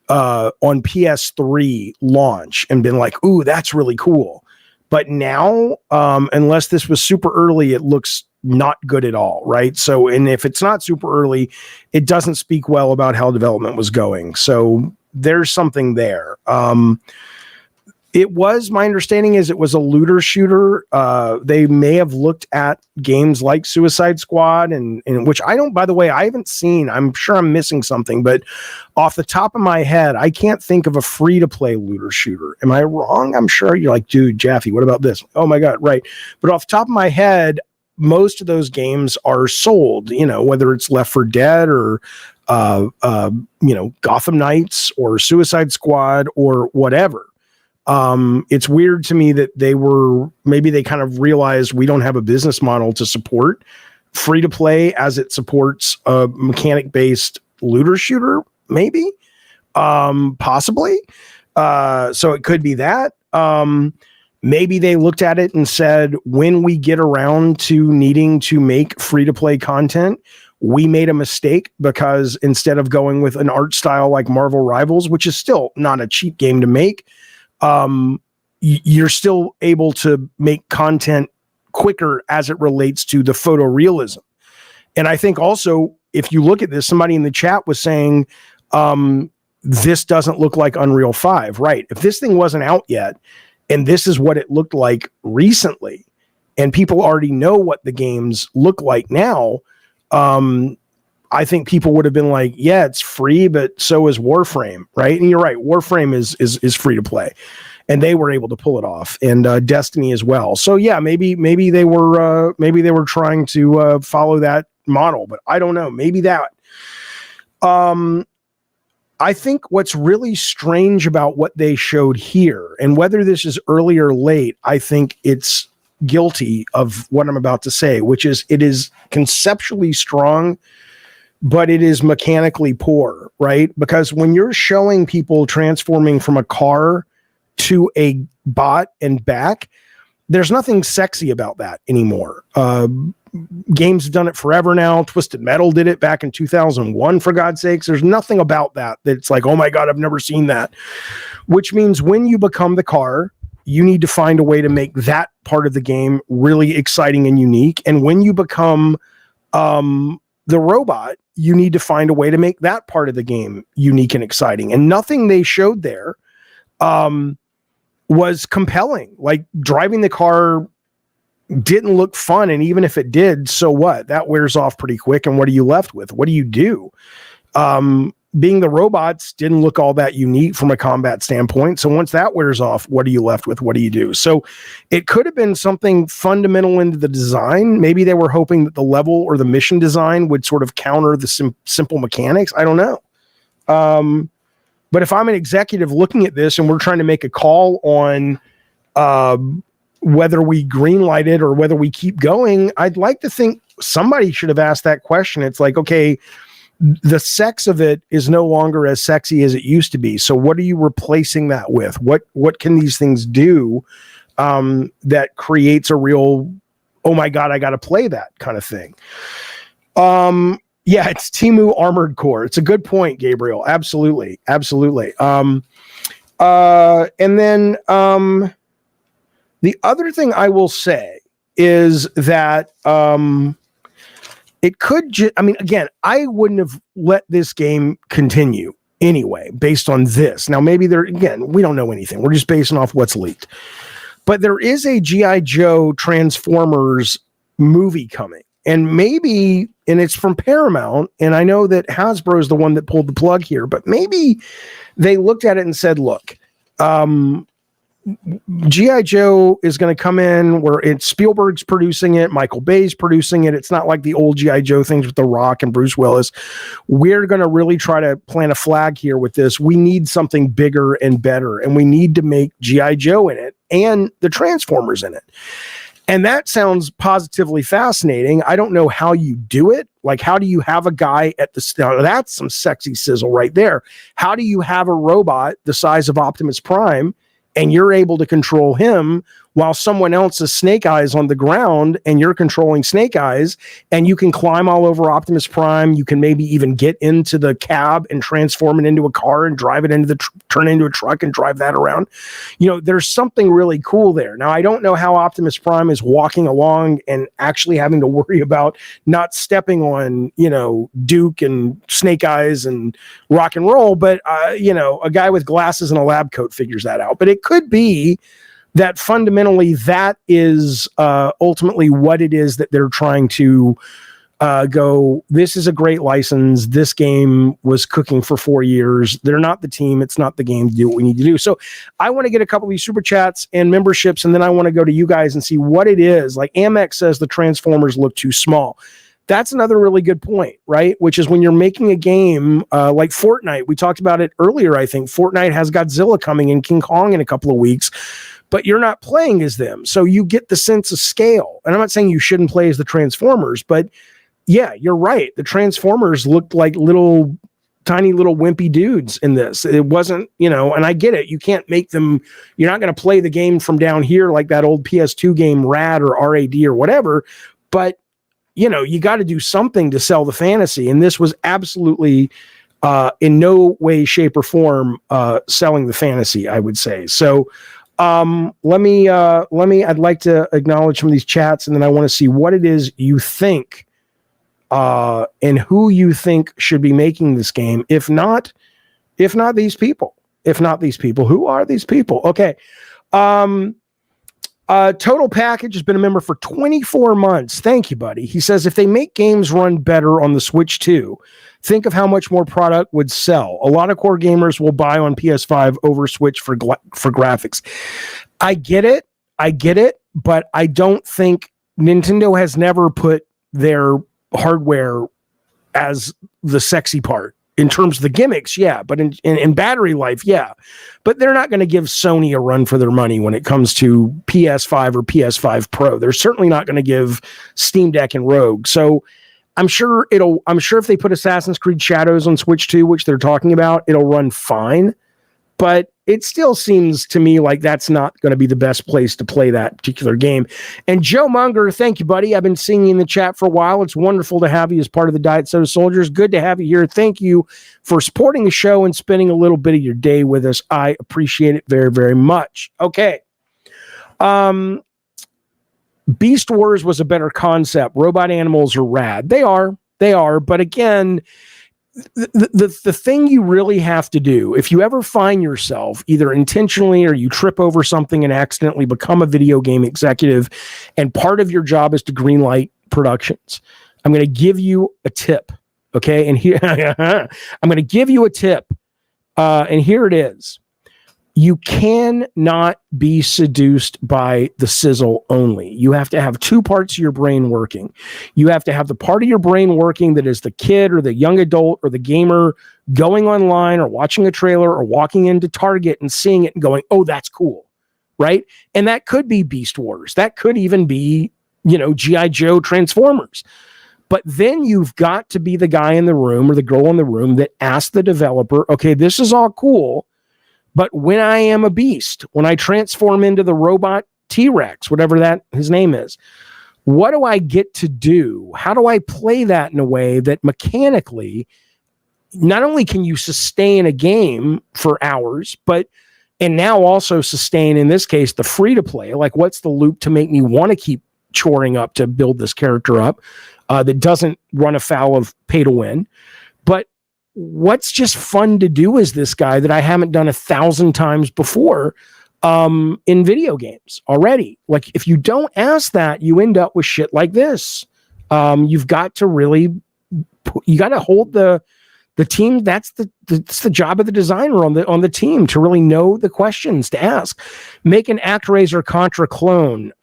on PS3 launch and been like, ooh, that's really cool. But now, unless this was super early, it looks not good at all, right? So, and if it's not super early, it doesn't speak well about how development was going. So there's something there. It was, my understanding is it was a looter shooter. They may have looked at games like Suicide Squad and which I don't, by the way, I haven't seen. I'm sure I'm missing something, but off the top of my head, I can't think of a free to play looter shooter. Am I wrong? I'm sure you're like, dude, Jaffe, what about this? Oh my God. Right. But off the top of my head, most of those games are sold, you know, whether it's Left 4 Dead or, you know, Gotham Knights or Suicide Squad or whatever. It's weird to me that maybe they kind of realized we don't have a business model to support free to play as it supports a mechanic based looter shooter, maybe, possibly. So it could be that, maybe they looked at it and said, when we get around to needing to make free to play content, we made a mistake because instead of going with an art style like Marvel Rivals, which is still not a cheap game to make, you're still able to make content quicker as it relates to the photorealism. And I think also, if you look at this, somebody in the chat was saying, this doesn't look like Unreal 5, right? If this thing wasn't out yet, and this is what it looked like recently, and people already know what the games look like now, I think people would have been like, yeah, it's free, but so is Warframe, right? And you're right, Warframe is free to play, and they were able to pull it off, and Destiny as well. So yeah, maybe they were trying to follow that model, but I don't know. Maybe that. I think what's really strange about what they showed here, and whether this is early or late, I think it's guilty of what I'm about to say, which is it is conceptually strong, but it is mechanically poor, right? Because when you're showing people transforming from a car to a bot and back, there's nothing sexy about that anymore. Games have done it forever now. Twisted Metal did it back in 2001, for God's sakes. There's nothing about that that's like, oh my God, I've never seen that. Which means when you become the car, you need to find a way to make that part of the game really exciting and unique. And when you become the robot, you need to find a way to make that part of the game unique and exciting. And nothing they showed there was compelling. Like driving the car didn't look fun, and even if it did, so what? That wears off pretty quick, and what are you left with? What do you do? Being the robots didn't look all that unique from a combat standpoint, so once that wears off, what are you left with? What do you do? So it could have been something fundamental into the design. Maybe they were hoping that the level or the mission design would sort of counter the simple mechanics. I don't know. But if I'm an executive looking at this and we're trying to make a call on whether we greenlight it or whether we keep going, I'd like to think somebody should have asked that question. It's like, okay, the sex of it is no longer as sexy as it used to be. So what are you replacing that with? What can these things do that creates a real, oh my God, I got to play that kind of thing? Yeah, it's Temu Armored Core. It's a good point, Gabriel. Absolutely. Absolutely. And then the other thing I will say is that it could again, I wouldn't have let this game continue anyway, based on this. Now, maybe we don't know anything. We're just basing off what's leaked. But there is a G.I. Joe Transformers movie coming. And maybe, and it's from Paramount, and I know that Hasbro is the one that pulled the plug here, but maybe they looked at it and said, look, G.I. Joe is going to come in where Spielberg's producing it, Michael Bay's producing it. It's not like the old G.I. Joe things with The Rock and Bruce Willis. We're going to really try to plant a flag here with this. We need something bigger and better, and we need to make G.I. Joe in it and the Transformers in it. And that sounds positively fascinating. I don't know how you do it. Like, how do you have a guy at that's some sexy sizzle right there. How do you have a robot the size of Optimus Prime and you're able to control him while someone else is Snake Eyes on the ground and you're controlling Snake Eyes, and you can climb all over Optimus Prime. You can maybe even get into the cab and transform it into a car and drive it into turn it into a truck and drive that around. You know, there's something really cool there. Now, I don't know how Optimus Prime is walking along and actually having to worry about not stepping on, Duke and Snake Eyes and rock and roll, but, a guy with glasses and a lab coat figures that out. But it could be that fundamentally that is ultimately what it is that they're trying to go, this is a great license. This game was cooking for 4 years. They're not the team. It's not the game to do what we need to do. So I want to get a couple of these super chats and memberships, and then I want to go to you guys and see what it is. Like Amex says the Transformers look too small. That's another really good point, right? Which is when you're making a game like Fortnite, we talked about it earlier, I think. Fortnite has Godzilla coming and King Kong in a couple of weeks, but you're not playing as them. So you get the sense of scale. And I'm not saying you shouldn't play as the Transformers, but yeah, you're right. The Transformers looked like tiny little wimpy dudes in this. It wasn't, and I get it. You can't make them, you're not going to play the game from down here like that old PS2 game RAD or RAD or whatever, but you got to do something to sell the fantasy. And this was absolutely in no way, shape, or form selling the fantasy, I would say. So I'd like to acknowledge some of these chats, and then I want to see what it is you think and who you think should be making this game. If not these people, who are these people? Okay. Total Package has been a member for 24 months. Thank you, buddy. He says, if they make games run better on the Switch too, think of how much more product would sell. A lot of core gamers will buy on PS5 over Switch for graphics. I get it, but I don't think Nintendo has never put their hardware as the sexy part. In terms of the gimmicks, yeah, but in battery life, yeah. But they're not going to give Sony a run for their money when it comes to PS5 or PS5 Pro. They're certainly not going to give Steam Deck and Rogue. So I'm sure if they put Assassin's Creed Shadows on Switch 2, which they're talking about, it'll run fine. But it still seems to me like that's not going to be the best place to play that particular game. And Joe Munger, thank you, buddy. I've been seeing you in the chat for a while. It's wonderful to have you as part of the Diet Soda Soldiers. Good to have you here. Thank you for supporting the show and spending a little bit of your day with us. I appreciate it very, very much. Okay. Beast Wars was a better concept. Robot animals are rad. They are. But again, the thing you really have to do, if you ever find yourself either intentionally or you trip over something and accidentally become a video game executive, and part of your job is to greenlight productions, I'm going to give you a tip. Okay. And here, I'm going to give you a tip. And here it is. You cannot be seduced by the sizzle only. You have to have two parts of your brain working. You have to have the part of your brain working that is the kid or the young adult or the gamer going online or watching a trailer or walking into Target and seeing it and going, oh, that's cool, right? And that could be Beast Wars. That could even be, G.I. Joe Transformers. But then you've got to be the guy in the room or the girl in the room that asks the developer, okay, this is all cool, but when I am a beast, when I transform into the robot T-Rex, whatever that his name is, what do I get to do? How do I play that in a way that mechanically, not only can you sustain a game for hours, and now also sustain, in this case, the free-to-play, like what's the loop to make me want to keep choring up to build this character up that doesn't run afoul of pay to win, but what's just fun to do as this guy that I haven't done 1,000 times before in video games already. Like if you don't ask that, you end up with shit like this. You've got to really, you got to hold the team. That's the job of the designer on the team, to really know the questions to ask. Make an ActRaiser Contra clone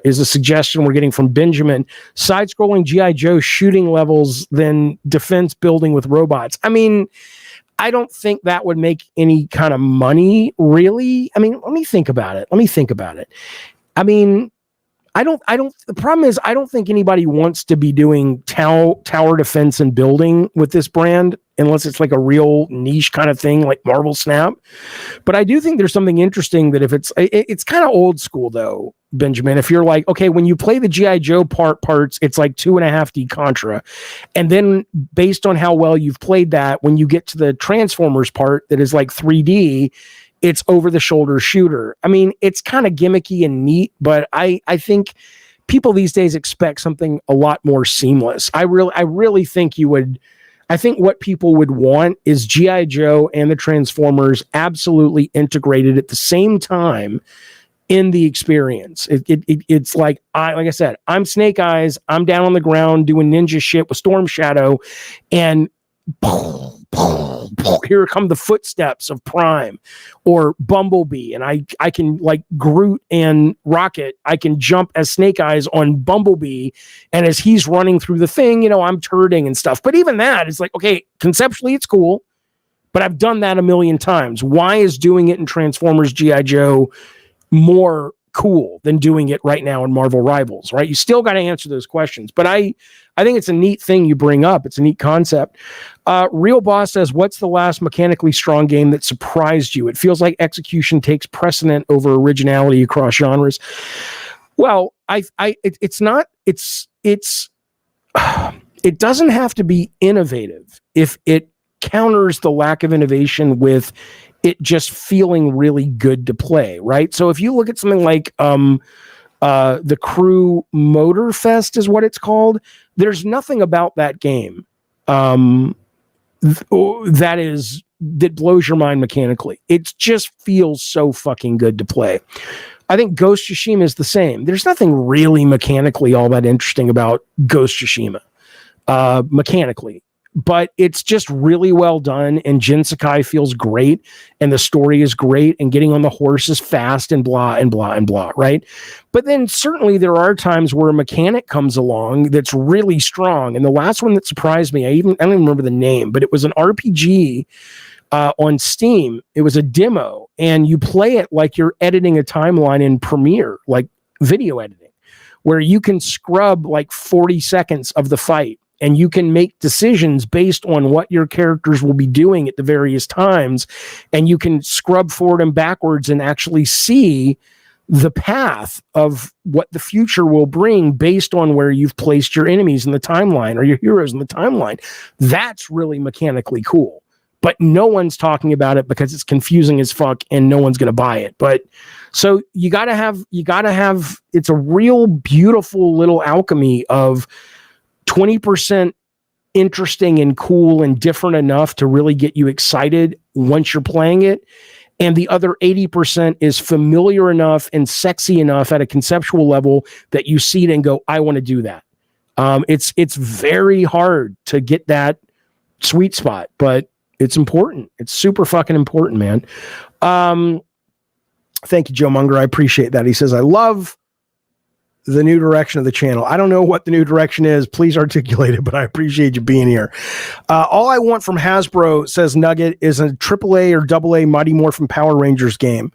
is a suggestion we're getting from Benjamin. Side-scrolling G.I. Joe shooting levels, then defense building with robots. I mean, I don't think that would make any kind of money, really. I mean, let me think about it. I mean, the problem is I don't think anybody wants to be doing tower defense and building with this brand unless it's like a real niche kind of thing like Marvel Snap. But I do think there's something interesting that if it's kind of old school though, Benjamin, if you're like, okay, when you play the G.I. Joe parts, it's like 2.5D Contra. And then based on how well you've played that, when you get to the Transformers part that is like 3D, it's over-the-shoulder shooter. I mean, it's kind of gimmicky and neat, but I think people these days expect something a lot more seamless. I really think I think what people would want is G.I. Joe and the Transformers absolutely integrated at the same time in the experience. It's like I said, I'm Snake Eyes. I'm down on the ground doing ninja shit with Storm Shadow, and here come the footsteps of Prime or Bumblebee, and I can, like Groot and Rocket, I can jump as Snake Eyes on Bumblebee, and as he's running through the thing, I'm turning and stuff. But even that is like, okay, conceptually it's cool, but I've done that a million times. Why is doing it in Transformers G.I. Joe more cool than doing it right now in Marvel Rivals, right? You still got to answer those questions. But I think it's a neat thing you bring up. It's a neat concept. Real Boss says, what's the last mechanically strong game that surprised you? It feels like execution takes precedent over originality across genres. Well, it doesn't have to be innovative if it counters the lack of innovation with it just feeling really good to play, right? So if you look at something like the Crew Motor Fest is what it's called, there's nothing about that game that blows your mind mechanically. It just feels so fucking good to play. I think Ghost Tsushima is the same. There's nothing really mechanically all that interesting about Ghost Tsushima, mechanically, but it's just really well done. And Jin Sakai feels great, and the story is great, and getting on the horse is fast and blah and blah and blah, right? But then certainly there are times where a mechanic comes along that's really strong. And the last one that surprised me, I don't even remember the name, but it was an RPG on Steam. It was a demo, and you play it like you're editing a timeline in Premiere, like video editing, where you can scrub like 40 seconds of the fight, and you can make decisions based on what your characters will be doing at the various times, and you can scrub forward and backwards and actually see the path of what the future will bring based on where you've placed your enemies in the timeline or your heroes in the timeline. That's really mechanically cool. But no one's talking about it because it's confusing as fuck and no one's going to buy it. But so you got to have, it's a real beautiful little alchemy of 20% interesting and cool and different enough to really get you excited once you're playing it. And the other 80% is familiar enough and sexy enough at a conceptual level that you see it and go, I want to do that. It's very hard to get that sweet spot, but it's important. It's super fucking important, man. Thank you, Joe Munger. I appreciate that. He says, I love the new direction of the channel. I don't know what the new direction is. Please articulate it, but I appreciate you being here. All I want from Hasbro, says Nugget, is a AAA or AA Mighty Morphin Power Rangers game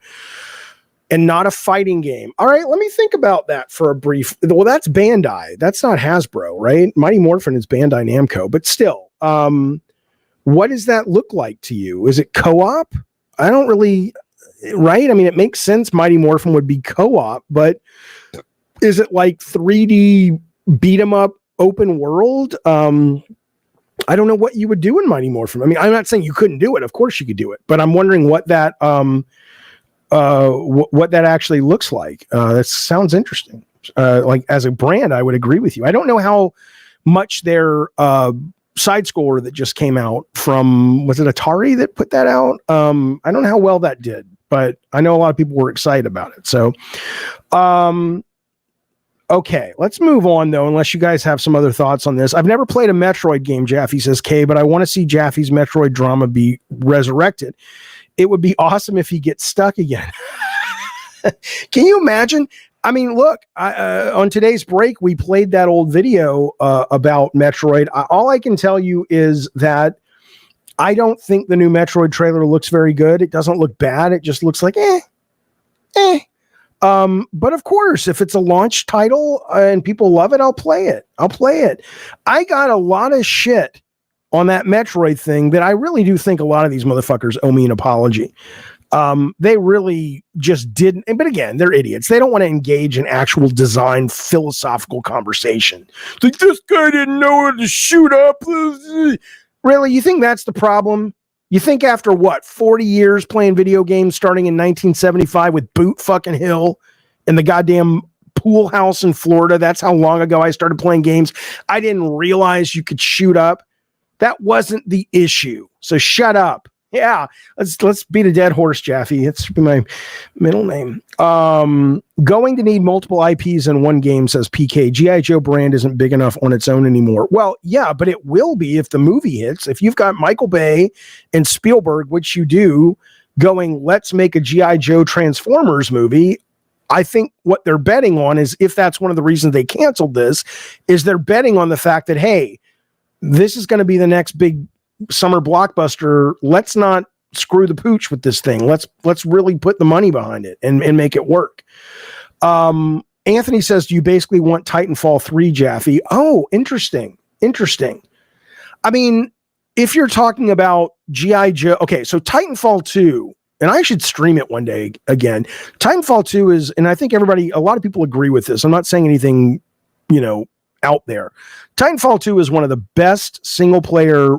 and not a fighting game. All right, let me think about that for a brief. Well, that's Bandai. That's not Hasbro, right? Mighty Morphin is Bandai Namco, but still, what does that look like to you? Is it co-op? I don't really, right? I mean, it makes sense Mighty Morphin would be co-op, but is it like 3D beat 'em up open world? I don't know what you would do in Mighty Morphin. I mean, I'm not saying you couldn't do it. Of course you could do it, but I'm wondering what that what that actually looks like. That sounds interesting. Like as a brand, I would agree with you. I don't know how much their side scroller that just came out from, was it Atari that put that out? I don't know how well that did, but I know a lot of people were excited about it. So, okay, let's move on, though, unless you guys have some other thoughts on this. I've never played a Metroid game, Jaffe says K, but I want to see Jaffe's Metroid drama be resurrected. It would be awesome if he gets stuck again. Can you imagine? I mean, look, on today's break, we played that old video about Metroid. All I can tell you is that I don't think the new Metroid trailer looks very good. It doesn't look bad. It just looks like, but of course, if it's a launch title and people love it, I'll play it. I got a lot of shit on that Metroid thing that I really do think a lot of these motherfuckers owe me an apology. They really just didn't. But again, they're idiots. They don't want to engage in actual design philosophical conversation. Like, this guy didn't know how to shoot up. Really? You think that's the problem? You think after what, 40 years playing video games starting in 1975 with Boot fucking Hill in the goddamn pool house in Florida, that's how long ago I started playing games, I didn't realize you could shoot up? That wasn't the issue. So shut up. Yeah, let's beat a dead horse, Jaffe. It's my middle name. Going to need multiple IPs in one game, says PK. G.I. Joe brand isn't big enough on its own anymore. Well, yeah, but it will be if the movie hits. If you've got Michael Bay and Spielberg, which you do, going, let's make a G.I. Joe Transformers movie, I think what they're betting on is, if that's one of the reasons they canceled this, is they're betting on the fact that, hey, this is going to be the next big summer blockbuster. Let's not screw the pooch with this thing. Let's really put the money behind it and make it work. Anthony says, do you basically want Titanfall 3, Jaffe? Oh, interesting. I mean, if you're talking about G.I. Joe, okay, so Titanfall 2, and I should stream it one day again. Titanfall 2 is, and I think a lot of people agree with this. I'm not saying anything, out there. Titanfall 2 is one of the best single player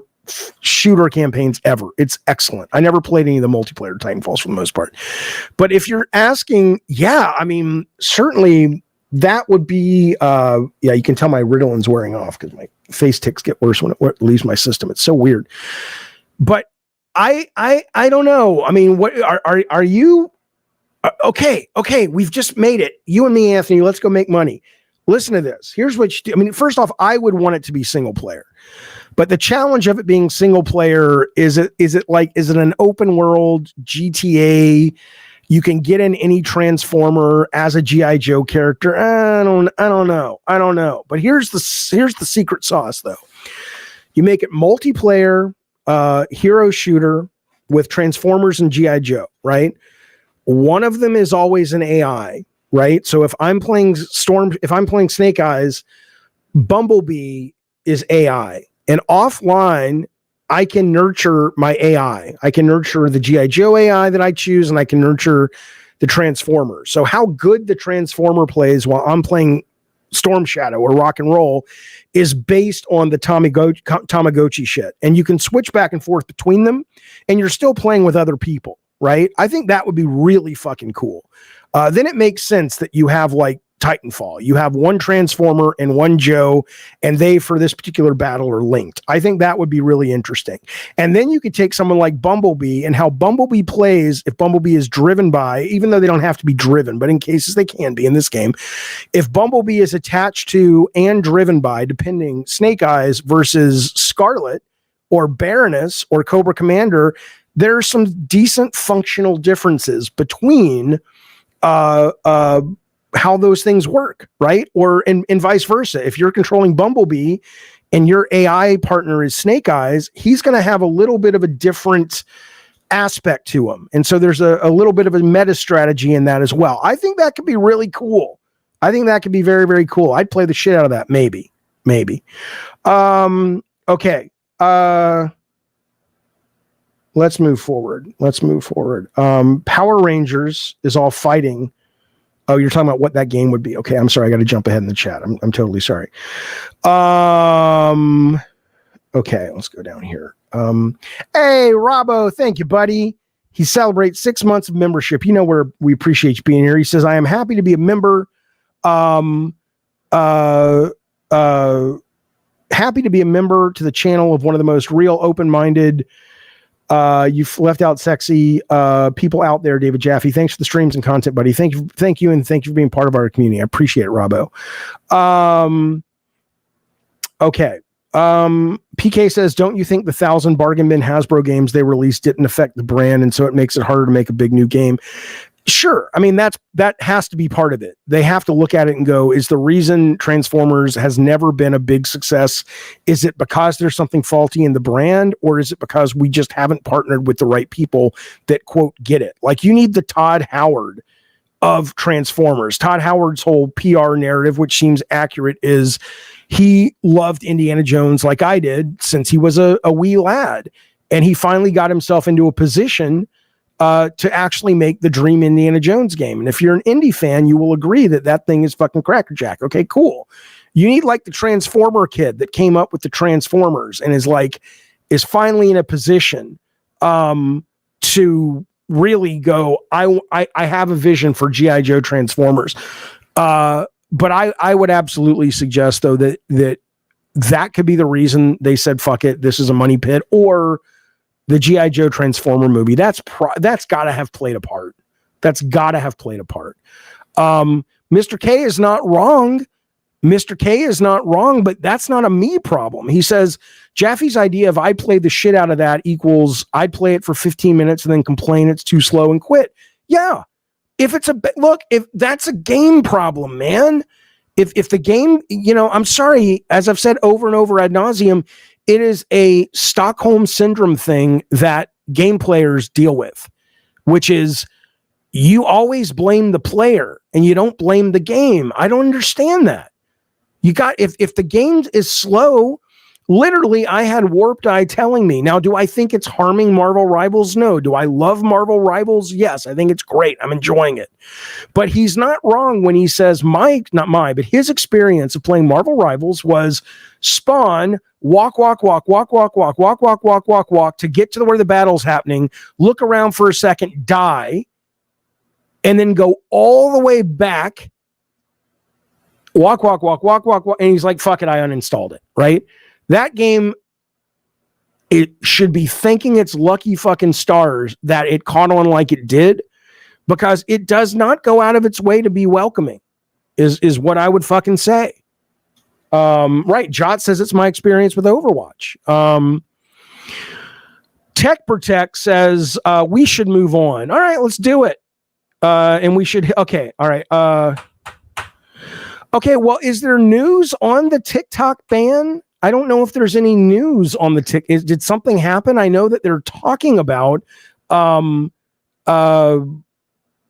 shooter campaigns ever. It's excellent. I never played any of the multiplayer Titanfalls for the most part. But if you're asking, yeah, I mean, certainly that would be, you can tell my Ritalin's wearing off because my face ticks get worse when it leaves my system. It's so weird. But I don't know. I mean, what are you? Okay, we've just made it. You and me, Anthony, let's go make money. Listen to this. Here's what you do. I mean, first off, I would want it to be single player. But the challenge of it being single player is it an open world GTA? You can get in any Transformer as a G.I. Joe character. I don't know. But here's the secret sauce, though. You make it multiplayer, hero shooter with Transformers and G.I. Joe, right? One of them is always an AI, right? So if I'm playing Snake Eyes, Bumblebee is AI. And offline, I can nurture my AI. I can nurture the G.I. Joe AI that I choose, and I can nurture the Transformer. So how good the Transformer plays while I'm playing Storm Shadow or Rock and Roll is based on the Tamagotchi shit. And you can switch back and forth between them, and you're still playing with other people, right? I think that would be really fucking cool. Then it makes sense that you have like Titanfall. You have one Transformer and one Joe, and they, for this particular battle, are linked. I think that would be really interesting. And then you could take someone like Bumblebee and how Bumblebee plays if Bumblebee is driven by, even though they don't have to be driven, but in cases they can be in this game, if Bumblebee is attached to and driven by, depending, Snake Eyes versus Scarlet or Baroness or Cobra Commander, there are some decent functional differences between how those things work, right? Or and vice versa. If you're controlling Bumblebee and your AI partner is Snake Eyes, he's going to have a little bit of a different aspect to him. And so there's a little bit of a meta strategy in that as well. I think that could be really cool. I think that could be very, very cool. I'd play the shit out of that. Maybe. Okay. Let's move forward. Power Rangers is all fighting. Oh, you're talking about what that game would be. Okay, I'm sorry. I got to jump ahead in the chat. I'm totally sorry. Okay, let's go down here. Hey, Robbo, thank you, buddy. He celebrates 6 months of membership. You know where we appreciate you being here. He says, I am happy to be a member. Happy to be a member to the channel of one of the most real, open-minded, you've left out sexy people out there, David Jaffe. Thanks for the streams and content, buddy. Thank you, and thank you for being part of our community. I appreciate it, Robbo. Okay. PK says, don't you think the 1,000 bargain bin Hasbro games they released didn't affect the brand, and so it makes it harder to make a big new game? Sure. I mean, that has to be part of it. They have to look at it and go, is the reason Transformers has never been a big success, is it because there's something faulty in the brand, or is it because we just haven't partnered with the right people that, quote, get it? Like, you need the Todd Howard of Transformers. Todd Howard's whole PR narrative, which seems accurate, is he loved Indiana Jones like I did since he was a wee lad. And he finally got himself into a position to actually make the dream Indiana Jones game. And if you're an indie fan, you will agree that that thing is fucking crackerjack. Okay, cool. You need like the Transformer kid that came up with the Transformers and is finally in a position to really go, I have a vision for G.I. Joe Transformers. But I would absolutely suggest, though, that could be the reason they said, fuck it, this is a money pit, or the G.I. Joe Transformer movie. That's got to have played a part. Mr. K is not wrong. But that's not a me problem. He says, Jaffe's idea of I play the shit out of that equals I'd play it for 15 minutes and then complain it's too slow and quit. Yeah. If that's a game problem, man. If the game, I'm sorry, as I've said over and over ad nauseum, it is a Stockholm syndrome thing that game players deal with, which is you always blame the player and you don't blame the game. I don't understand that. If the game is slow, literally I had Warped Eye telling me. Now, do I think it's harming Marvel Rivals? No. Do I love Marvel Rivals? Yes, I think it's great. I'm enjoying it. But he's not wrong when he says but his experience of playing Marvel Rivals was spawn, walk to get to where the battle's happening, look around for a second, die, and then go all the way back, walk, and he's like, fuck it, I uninstalled it, right? That game, it should be thanking its lucky fucking stars that it caught on like it did, because it does not go out of its way to be welcoming, is what I would fucking say. Right. Jot says it's my experience with Overwatch. Tech Protect says we should move on. All right, let's do it. And we should. Okay. All right. Okay. Well, is there news on the TikTok ban? I don't know if there's any news on the did something happen? I know that they're talking about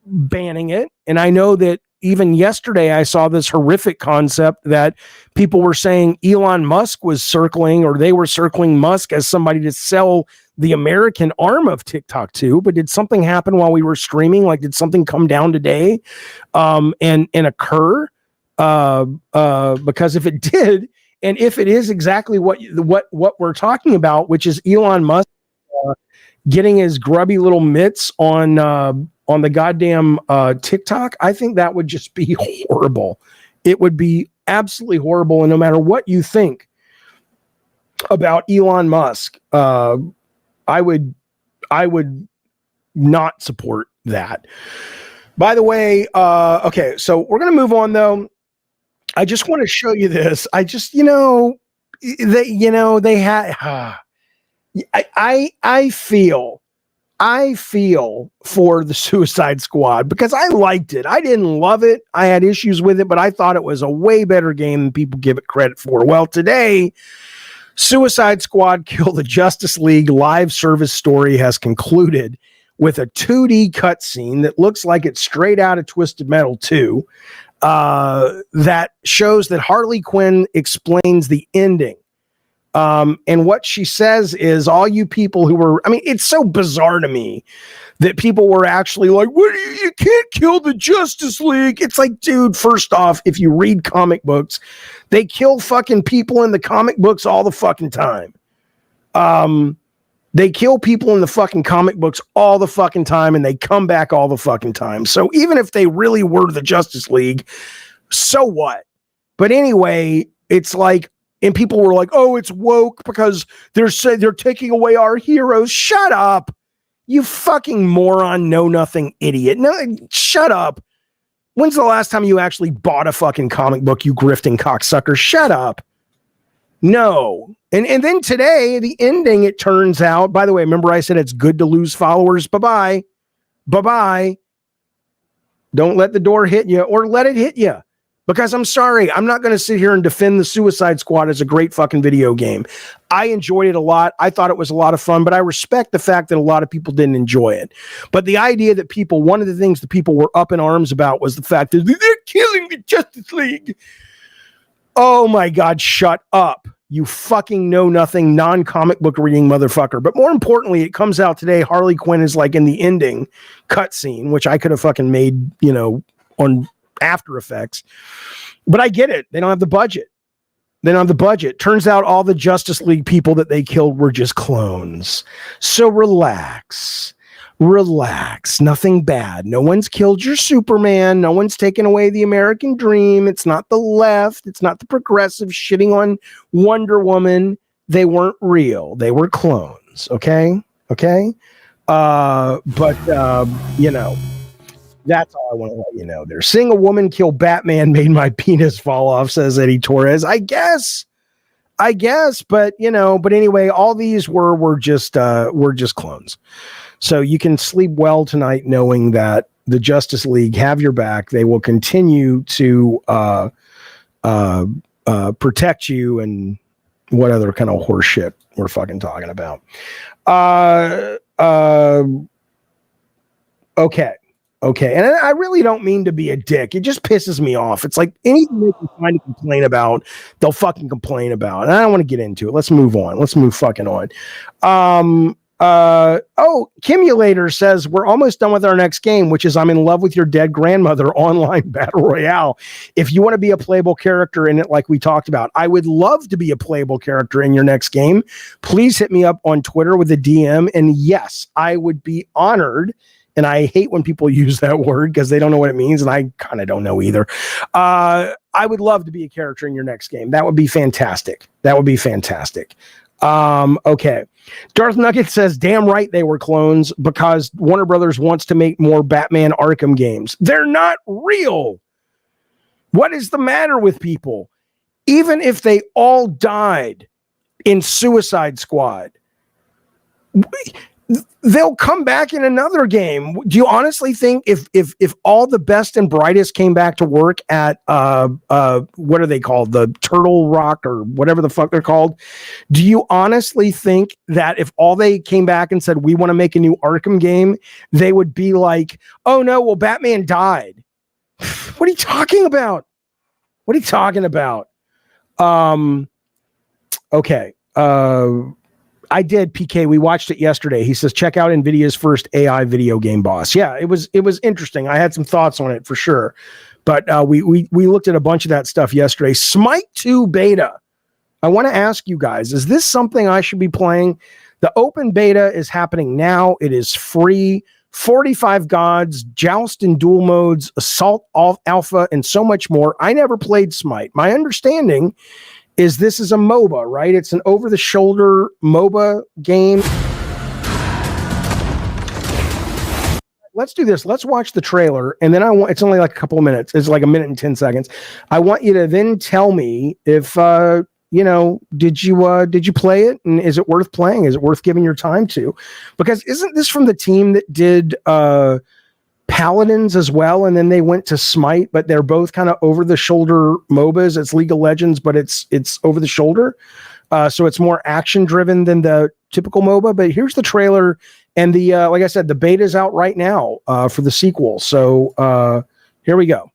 banning it, and I know that even yesterday I saw this horrific concept that people were saying Elon Musk was circling, or they were circling Musk as somebody to sell the American arm of TikTok to. But did something happen while we were streaming? Like, did something come down today and occur? Because if it did, and if it is exactly what we're talking about, which is Elon Musk getting his grubby little mitts on the goddamn TikTok, I think that would just be horrible. It would be absolutely horrible. And no matter what you think about Elon Musk, I would not support that. By the way, okay, so we're gonna move on though. I just want to show you this. I just, they had. I feel for the Suicide Squad because I liked it. I didn't love it. I had issues with it, but I thought it was a way better game than people give it credit for. Well, today, Suicide Squad Kill the Justice League live service story has concluded with a 2D cutscene that looks like it's straight out of Twisted Metal 2. That shows that Harley Quinn explains the ending. And what she says is, all you people who were, I mean, it's so bizarre to me that people were actually like, what do you can't kill the Justice League. It's like, dude, first off, if you read comic books, they kill fucking people in the comic books all the fucking time. They kill people in the fucking comic books all the fucking time, and they come back all the fucking time. So even if they really were the Justice League, so what? But anyway, it's like, and people were like, oh, it's woke because they're taking away our heroes. Shut up, you fucking moron, know-nothing idiot. No, shut up. When's the last time you actually bought a fucking comic book, you grifting cocksucker? Shut up. No. And then today, the ending, it turns out, by the way, remember I said it's good to lose followers? Bye-bye. Bye-bye. Don't let the door hit you, or let it hit you. Because I'm sorry, I'm not going to sit here and defend the Suicide Squad as a great fucking video game. I enjoyed it a lot. I thought it was a lot of fun, but I respect the fact that a lot of people didn't enjoy it. But the idea that one of the things that people were up in arms about was the fact that they're killing the Justice League. Oh my God, shut up. You fucking know nothing, non-comic book reading motherfucker. But more importantly, it comes out today, Harley Quinn is like in the ending cutscene, which I could have fucking made, on After Effects. But I get it. They don't have the budget. Turns out all the Justice League people that they killed were just clones. So relax. Nothing bad. No one's killed your Superman. No one's taken away the American dream. It's not the left. It's not the progressive shitting on Wonder Woman. They weren't real. They were clones. Okay. But that's all I want to let you know there. Seeing a woman kill Batman made my penis fall off, says Eddie Torres. I guess, but anyway, all these were just clones. So you can sleep well tonight knowing that the Justice League have your back. They will continue to protect you, and what other kind of horse shit we're fucking talking about. Okay. And I really don't mean to be a dick. It just pisses me off. It's like anything they can find to complain about, they'll fucking complain about. And I don't want to get into it. Let's move on. Let's move fucking on. Kimulator says we're almost done with our next game, which is I'm in love with your dead grandmother online battle royale. If you want to be a playable character in it, like we talked about, I would love to be a playable character in your next game. Please hit me up on Twitter with a DM, and yes, I would be honored And I hate when people use that word because they don't know what it means, and I kind of don't know either. I would love to be a character in your next game. That would be fantastic. Okay. Darth Nugget says, damn right they were clones because Warner Brothers wants to make more Batman Arkham games. They're not real. What is the matter with people? Even if they all died in Suicide Squad, they'll come back in another game. Do you honestly think if all the best and brightest came back to work at what are they called, the Turtle Rock or whatever the fuck they're called, do you honestly think that if all they came back and said we want to make a new Arkham game, they would be like, oh no, well Batman died? What are you talking about? Okay. I did, PK. We watched it yesterday. He says, check out NVIDIA's first AI video game boss. Yeah, it was interesting. I had some thoughts on it for sure. But we looked at a bunch of that stuff yesterday. Smite 2 beta. I want to ask you guys, is this something I should be playing? The open beta is happening now. It is free. 45 gods, joust and duel modes, assault alpha, and so much more. I never played Smite. My understanding is this is a MOBA, right? It's an over-the-shoulder MOBA game. Let's do this. Let's watch the trailer, and then it's only like a couple of minutes. It's like a minute and 10 seconds. I want you to then tell me if did you play it, and is it worth playing? Is it worth giving your time to? Because isn't this from the team that did Paladins as well, and then they went to Smite, but they're both kind of over the shoulder MOBAs. It's League of Legends, but it's over the shoulder, so it's more action driven than the typical MOBA. But here's the trailer, and the like I said, the beta is out right now for the sequel. So here we go.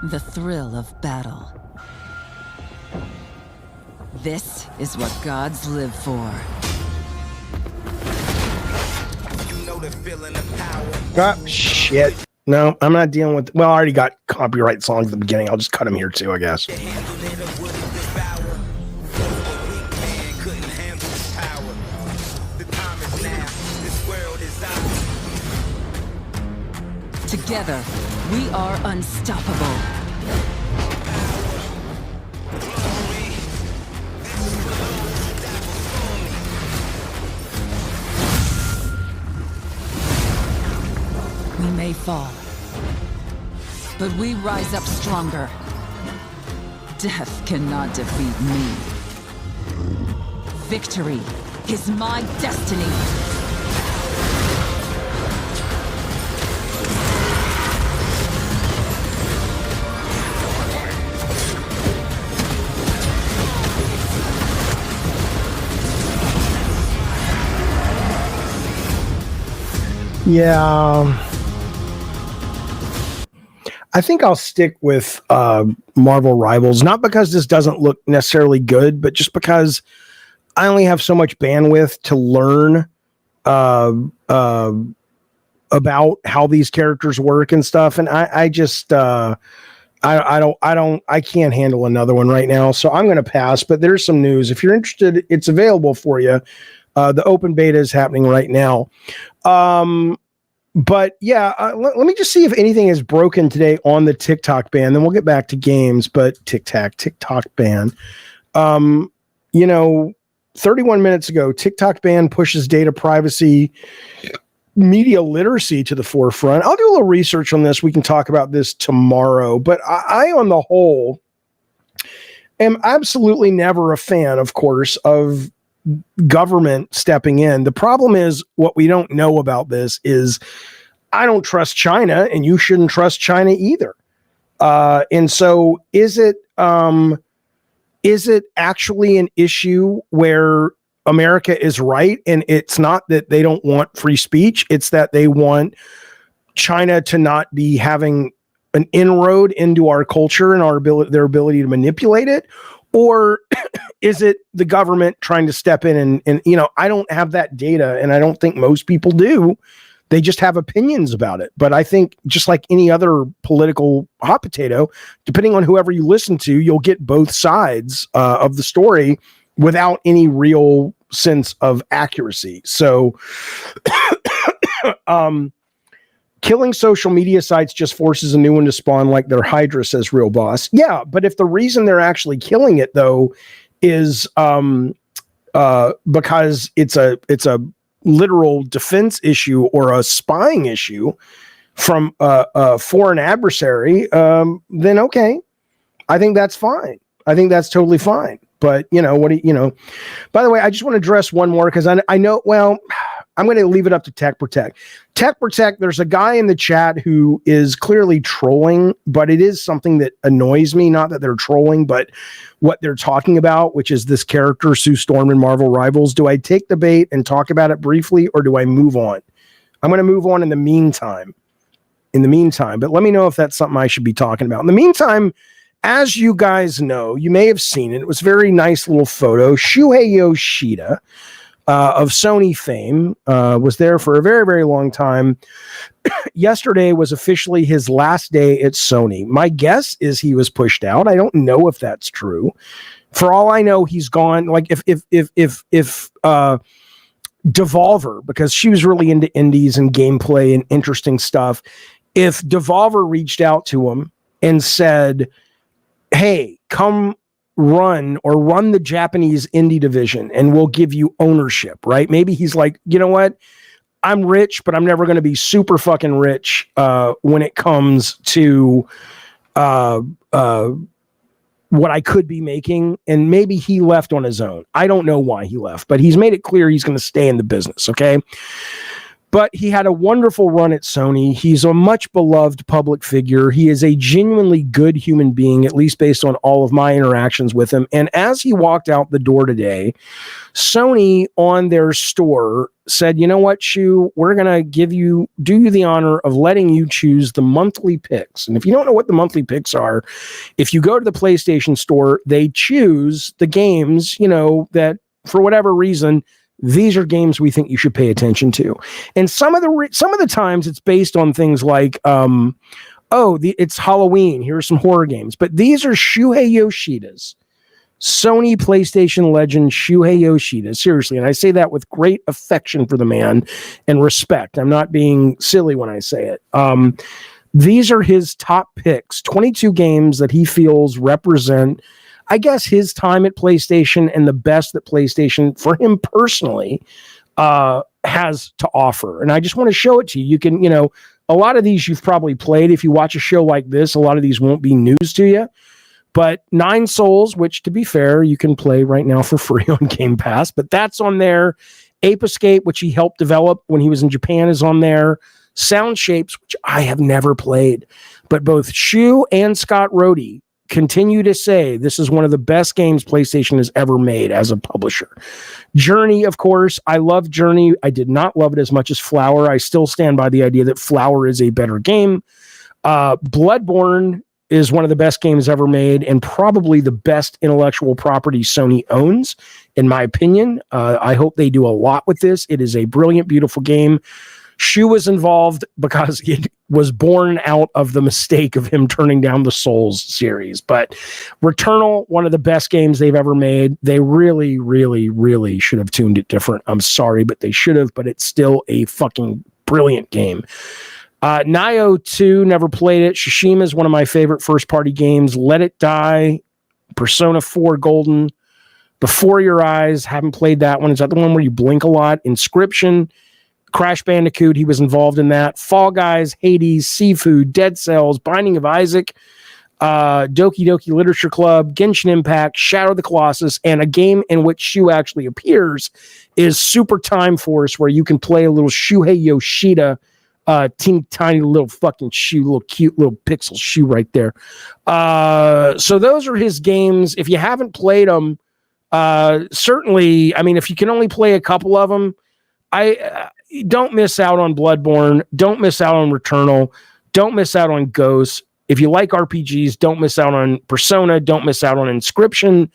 The thrill of battle. This is what gods live for. Shit. No, I'm not dealing with... Well, I already got copyright songs at the beginning. I'll just cut them here too, I guess. Together, we are unstoppable. We may fall, but we rise up stronger. Death cannot defeat me. Victory is my destiny. Yeah. I think I'll stick with Marvel Rivals, not because this doesn't look necessarily good, but just because I only have so much bandwidth to learn about how these characters work and stuff. And I just I can't handle another one right now. So I'm going to pass, but there's some news. If you're interested, it's available for you. The open beta is happening right now. But yeah, let me just see if anything is broken today on the TikTok ban. Then we'll get back to games, but TikTok ban. 31 minutes ago, TikTok ban pushes data privacy, media literacy to the forefront. I'll do a little research on this. We can talk about this tomorrow, but I on the whole, am absolutely never a fan, of course, of government stepping in. The problem is what we don't know about this is I don't trust China, and you shouldn't trust China either. And so is it actually an issue where America is right, and it's not that they don't want free speech, it's that they want China to not be having an inroad into our culture and their ability to manipulate it? Or is it the government trying to step in and I don't have that data, and I don't think most people do, They just have opinions about it. But I think just like any other political hot potato, depending on whoever you listen to, you'll get both sides of the story without any real sense of accuracy. So killing social media sites just forces a new one to spawn like their Hydra, says Real Boss. Yeah, but if the reason they're actually killing it, though, is because it's a literal defense issue or a spying issue from a foreign adversary, then okay, I think that's fine. I think that's totally fine. But by the way, I just want to address one more because I know, well, I'm going to leave it up to Tech Protect. Tech Protect, there's a guy in the chat who is clearly trolling, but it is something that annoys me. Not that they're trolling, but what they're talking about, which is this character, Sue Storm in Marvel Rivals. Do I take the bait and talk about it briefly, or do I move on? I'm going to move on in the meantime. But let me know if that's something I should be talking about. In the meantime, as you guys know, you may have seen it. It was a very nice little photo. Shuhei Yoshida, of Sony fame, was there for a very, very long time. Yesterday was officially his last day at Sony. My guess is he was pushed out. I don't know if that's true. For all I know, he's gone. Like if Devolver, because she was really into indies and gameplay and interesting stuff. If Devolver reached out to him and said, "Hey, come run the Japanese indie division and we'll give you ownership," right? Maybe he's like, you know what? I'm rich, but I'm never going to be super fucking rich when it comes to what I could be making. And maybe he left on his own. I don't know why he left, but he's made it clear he's going to stay in the business. Okay. But he had a wonderful run at Sony. He's a much beloved public figure. He is a genuinely good human being, at least based on all of my interactions with him. And as he walked out the door today, Sony on their store said, "You know what, Shu, we're going to do you the honor of letting you choose the monthly picks." And if you don't know what the monthly picks are, if you go to the PlayStation store, they choose the games, that for whatever reason, these are games we think you should pay attention to. And some of the times it's based on things like, it's Halloween. Here are some horror games. But these are Shuhei Yoshida's. Sony PlayStation legend Shuhei Yoshida. Seriously. And I say that with great affection for the man and respect. I'm not being silly when I say it. These are his top picks. 22 games that he feels represent, I guess, his time at PlayStation and the best that PlayStation, for him personally, has to offer. And I just want to show it to you. You can, a lot of these you've probably played. If you watch a show like this, a lot of these won't be news to you. But Nine Souls, which, to be fair, you can play right now for free on Game Pass, but that's on there. Ape Escape, which he helped develop when he was in Japan, is on there. Sound Shapes, which I have never played. But both Shu and Scott Rhodey continue to say this is one of the best games PlayStation has ever made as a publisher. Journey, of course, I love Journey. I did not love it as much as Flower. I still stand by the idea that Flower is a better game. Bloodborne is one of the best games ever made and probably the best intellectual property Sony owns, in my opinion. I hope they do a lot with this. It is a brilliant, beautiful game. Shu was involved because it was born out of the mistake of him turning down the Souls series. But Returnal, one of the best games they've ever made. They really, really, really should have tuned it different. I'm sorry, but they should have. But it's still a fucking brilliant game. Nioh 2, never played it. Tsushima is one of my favorite first-party games. Let It Die, Persona 4 Golden, Before Your Eyes, haven't played that one. Is that the one where you blink a lot? Inscription, Crash Bandicoot, he was involved in that. Fall Guys, Hades, Seafood, Dead Cells, Binding of Isaac, Doki Doki Literature Club, Genshin Impact, Shadow of the Colossus, and a game in which Shu actually appears is Super Time Force, where you can play a little Shuhei Yoshida, teeny tiny little fucking shoe, little cute little pixel shoe right there. So those are his games. If you haven't played them, certainly, I mean, if you can only play a couple of them, don't miss out on Bloodborne. Don't miss out on Returnal. Don't miss out on Ghosts. If you like RPGs, don't miss out on Persona. Don't miss out on Inscription.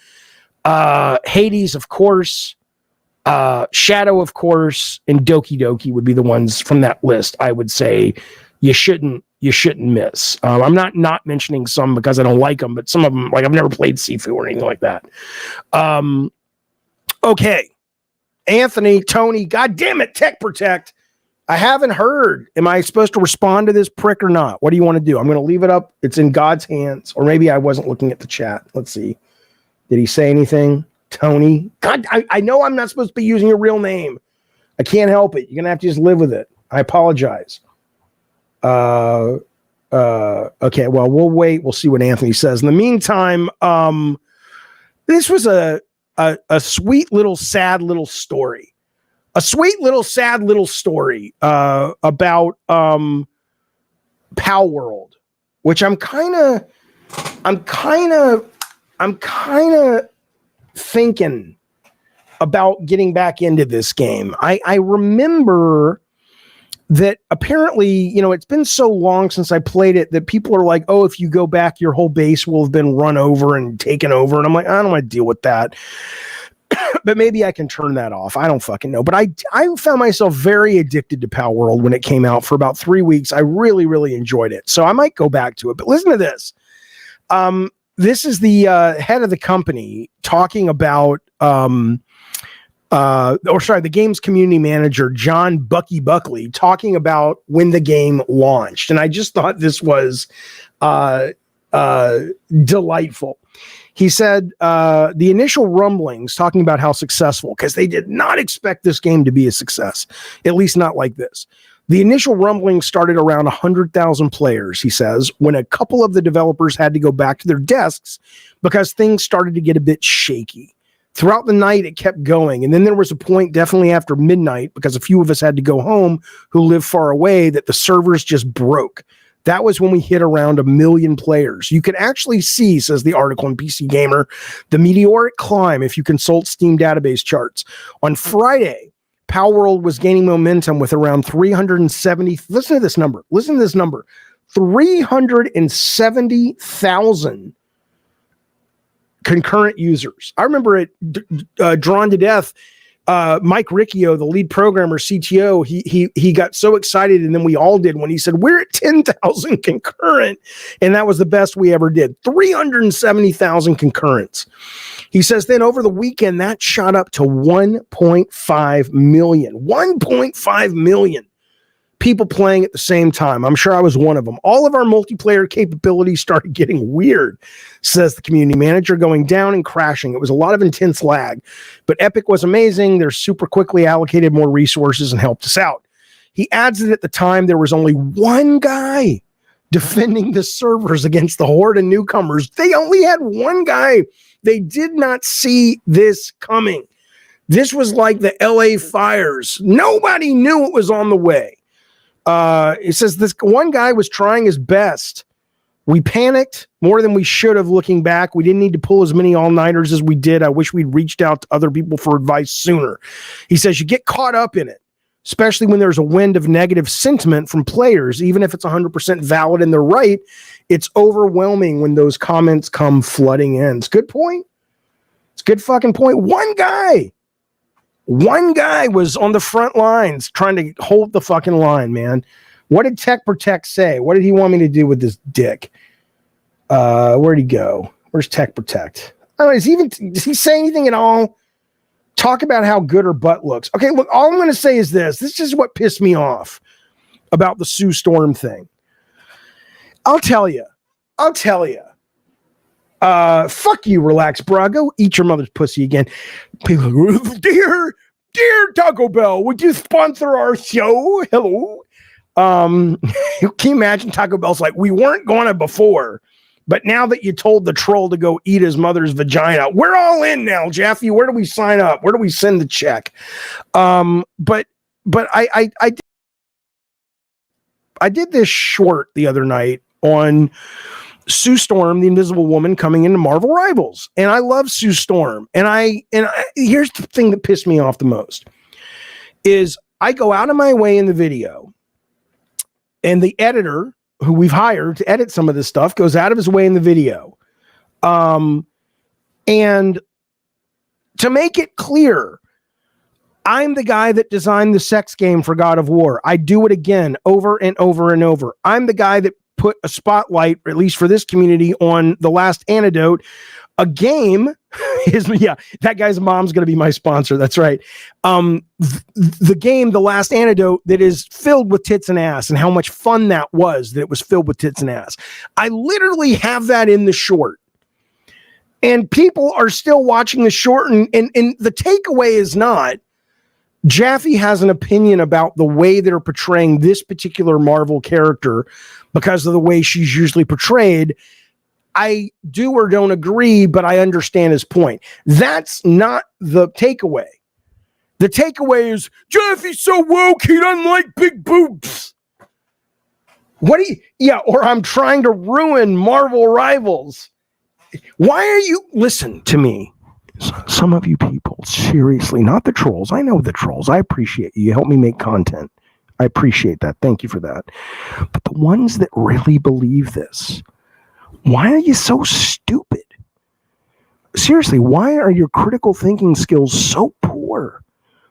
Hades, of course. Shadow, of course, and Doki Doki would be the ones from that list. I would say you shouldn't miss. I'm not mentioning some because I don't like them, but some of them, like I've never played Sifu or anything like that. Okay, Anthony, Tony, God damn it, Tech Protect. I haven't heard. Am I supposed to respond to this prick or not? What do you want to do? I'm going to leave it up. It's in God's hands, or maybe I wasn't looking at the chat. Let's see. Did he say anything? Tony, God, I know I'm not supposed to be using your real name. I can't help it. You're gonna have to just live with it. I apologize. Okay, well, we'll wait. We'll see what Anthony says. In the meantime, this was a sweet little sad little story. A sweet little sad little story about Palworld, which I'm kind of thinking about getting back into this game. I remember that apparently, you know, it's been so long since I played it that people are like, oh, if you go back, your whole base will have been run over and taken over. And I'm like, I don't want to deal with that. But maybe I can turn that off. I don't fucking know. But I found myself very addicted to Palworld when it came out for about 3 weeks. I really, really enjoyed it. So I might go back to it. But listen to this. This is the head of the company talking about, the game's community manager, John Bucky Buckley, talking about when the game launched. And I just thought this was delightful. He said the initial rumblings talking about how successful, because they did not expect this game to be a success, at least not like this. The initial rumblings started around 100,000 players, he says, when a couple of the developers had to go back to their desks because things started to get a bit shaky. Throughout the night, it kept going. And then there was a point definitely after midnight, because a few of us had to go home who live far away, that the servers just broke. That was when we hit around 1 million players. You can actually see, says the article in PC Gamer, the meteoric climb if you consult Steam database charts. On Friday, Palworld was gaining momentum with around 370. Listen to this number. 370,000 concurrent users. I remember it drawn to death. Mike Riccio, the lead programmer, CTO, he got so excited, and then we all did when he said, we're at 10,000 concurrent, and that was the best we ever did. 370,000 concurrents. He says then over the weekend, that shot up to 1.5 million. 1.5 million people playing at the same time. I'm sure I was one of them. All of our multiplayer capabilities started getting weird, says the community manager, going down and crashing. It was a lot of intense lag, but Epic was amazing. They're super quickly allocated more resources and helped us out. He adds that at the time, there was only one guy defending the servers against the horde of newcomers. They only had one guy. They did not see this coming. This was like the LA fires. Nobody knew it was on the way. It says this one guy was trying his best. We panicked more than we should have looking back. We didn't need to pull as many all-nighters as we did. I wish we'd reached out to other people for advice sooner. He says you get caught up in it, especially when there's a wind of negative sentiment from players. Even if it's 100% valid and they're right, it's overwhelming when those comments come flooding in. It's a good point. It's a good fucking point. One guy was on the front lines trying to hold the fucking line, man. What did Tech Protect say? What did he want me to do with this dick? Where'd he go? Where's Tech Protect? I don't know, does he say anything at all? Talk about how good her butt looks. Okay, look, all I'm going to say is this. This is what pissed me off about the Sue Storm thing. I'll tell you. Fuck you, relax, bro. Go eat your mother's pussy again. People are like, dear Taco Bell, would you sponsor our show? Hello. Can you imagine Taco Bell's like, we weren't gonna before, but now that you told the troll to go eat his mother's vagina, we're all in now, Jeffy. Where do we sign up? Where do we send the check? But I did this short the other night on Sue Storm, the Invisible Woman, coming into Marvel Rivals. And I love Sue Storm. And here's the thing that pissed me off the most is I go out of my way in the video, and the editor who we've hired to edit some of this stuff goes out of his way in the video. And to make it clear, I'm the guy that designed the sex game for God of War. I do it again over and over and over. I'm the guy that put a spotlight, or at least for this community, on The Last Anecdote, a game. That guy's mom's going to be my sponsor. That's right. The game, The Last Anecdote, that is filled with tits and ass, and how much fun that it was filled with tits and ass. I literally have that in the short. And people are still watching the short, and the takeaway is not, Jaffe has an opinion about the way they're portraying this particular Marvel character because of the way she's usually portrayed. I do or don't agree, but I understand his point. That's not the takeaway. The takeaway is, Jaffe's so woke, he doesn't like big boobs. Or I'm trying to ruin Marvel Rivals. Why are you, listen to me. Some of you people, seriously, not the trolls. I know the trolls. I appreciate you. You help me make content. I appreciate that. Thank you for that. But the ones that really believe this, why are you so stupid? Seriously, why are your critical thinking skills so poor?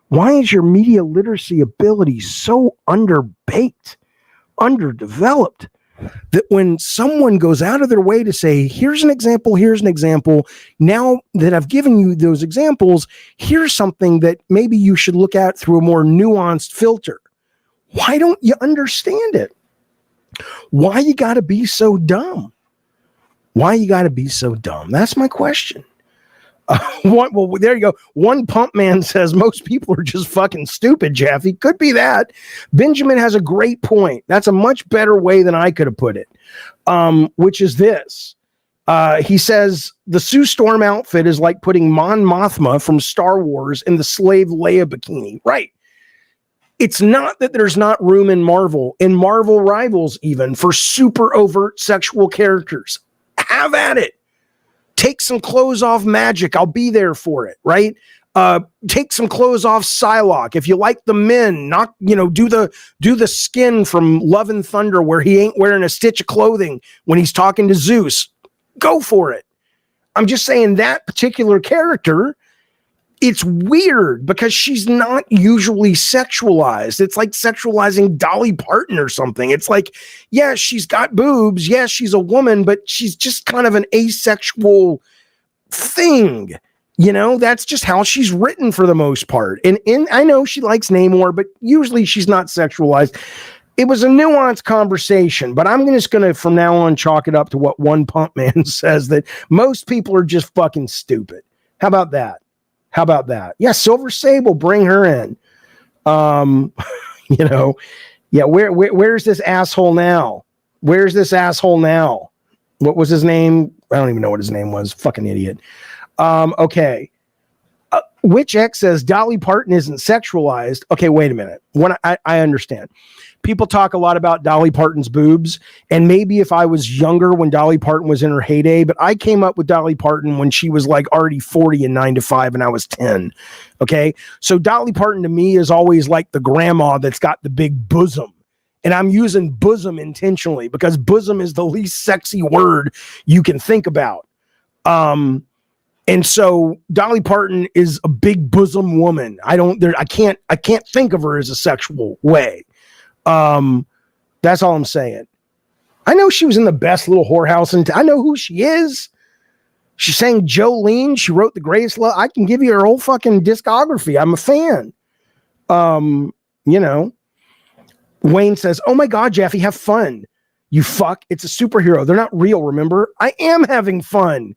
Why is your media literacy ability so underbaked, underdeveloped? That when someone goes out of their way to say, here's an example, now that I've given you those examples, here's something that maybe you should look at through a more nuanced filter. Why don't you understand it? Why you got to be so dumb? That's my question. Well, there you go. One pump man says most people are just fucking stupid, Jaffe. Could be that. Benjamin has a great point. That's a much better way than I could have put it, which is this. He says the Sue Storm outfit is like putting Mon Mothma from Star Wars in the slave Leia bikini. Right. It's not that there's not room in Marvel Rivals even, for super overt sexual characters. Have at it. Take some clothes off Magic. I'll be there for it, right? Take some clothes off Psylocke. If you like the men, do the skin from Love and Thunder where he ain't wearing a stitch of clothing when he's talking to Zeus. Go for it. I'm just saying that particular character, it's weird because she's not usually sexualized. It's like sexualizing Dolly Parton or something. It's like, yeah, she's got boobs. Yeah, she's a woman, but she's just kind of an asexual thing. That's just how she's written for the most part. And I know she likes Namor, but usually she's not sexualized. It was a nuanced conversation, but I'm just going to, from now on, chalk it up to what one pump man says, that most people are just fucking stupid. How about that? Yeah, Silver Sable, bring her in. Yeah, where's this asshole now? What was his name? I don't even know what his name was. Fucking idiot. Okay. Witch X says Dolly Parton isn't sexualized. Okay, wait a minute. I understand. People talk a lot about Dolly Parton's boobs, and maybe if I was younger when Dolly Parton was in her heyday, but I came up with Dolly Parton when she was like already 40 and 9 to 5 and I was 10. Okay. So Dolly Parton to me is always like the grandma that's got the big bosom. And I'm using bosom intentionally because bosom is the least sexy word you can think about. And so Dolly Parton is a big bosom woman. I can't think of her as a sexual way. That's all I'm saying. I know she was in the Best Little Whorehouse, and I know who she is. She sang Jolene. She wrote The Greatest Love. I can give you her whole fucking discography. I'm a fan. Wayne says, oh my God, Jaffe, have fun. You fuck. It's a superhero. They're not real, remember? I am having fun.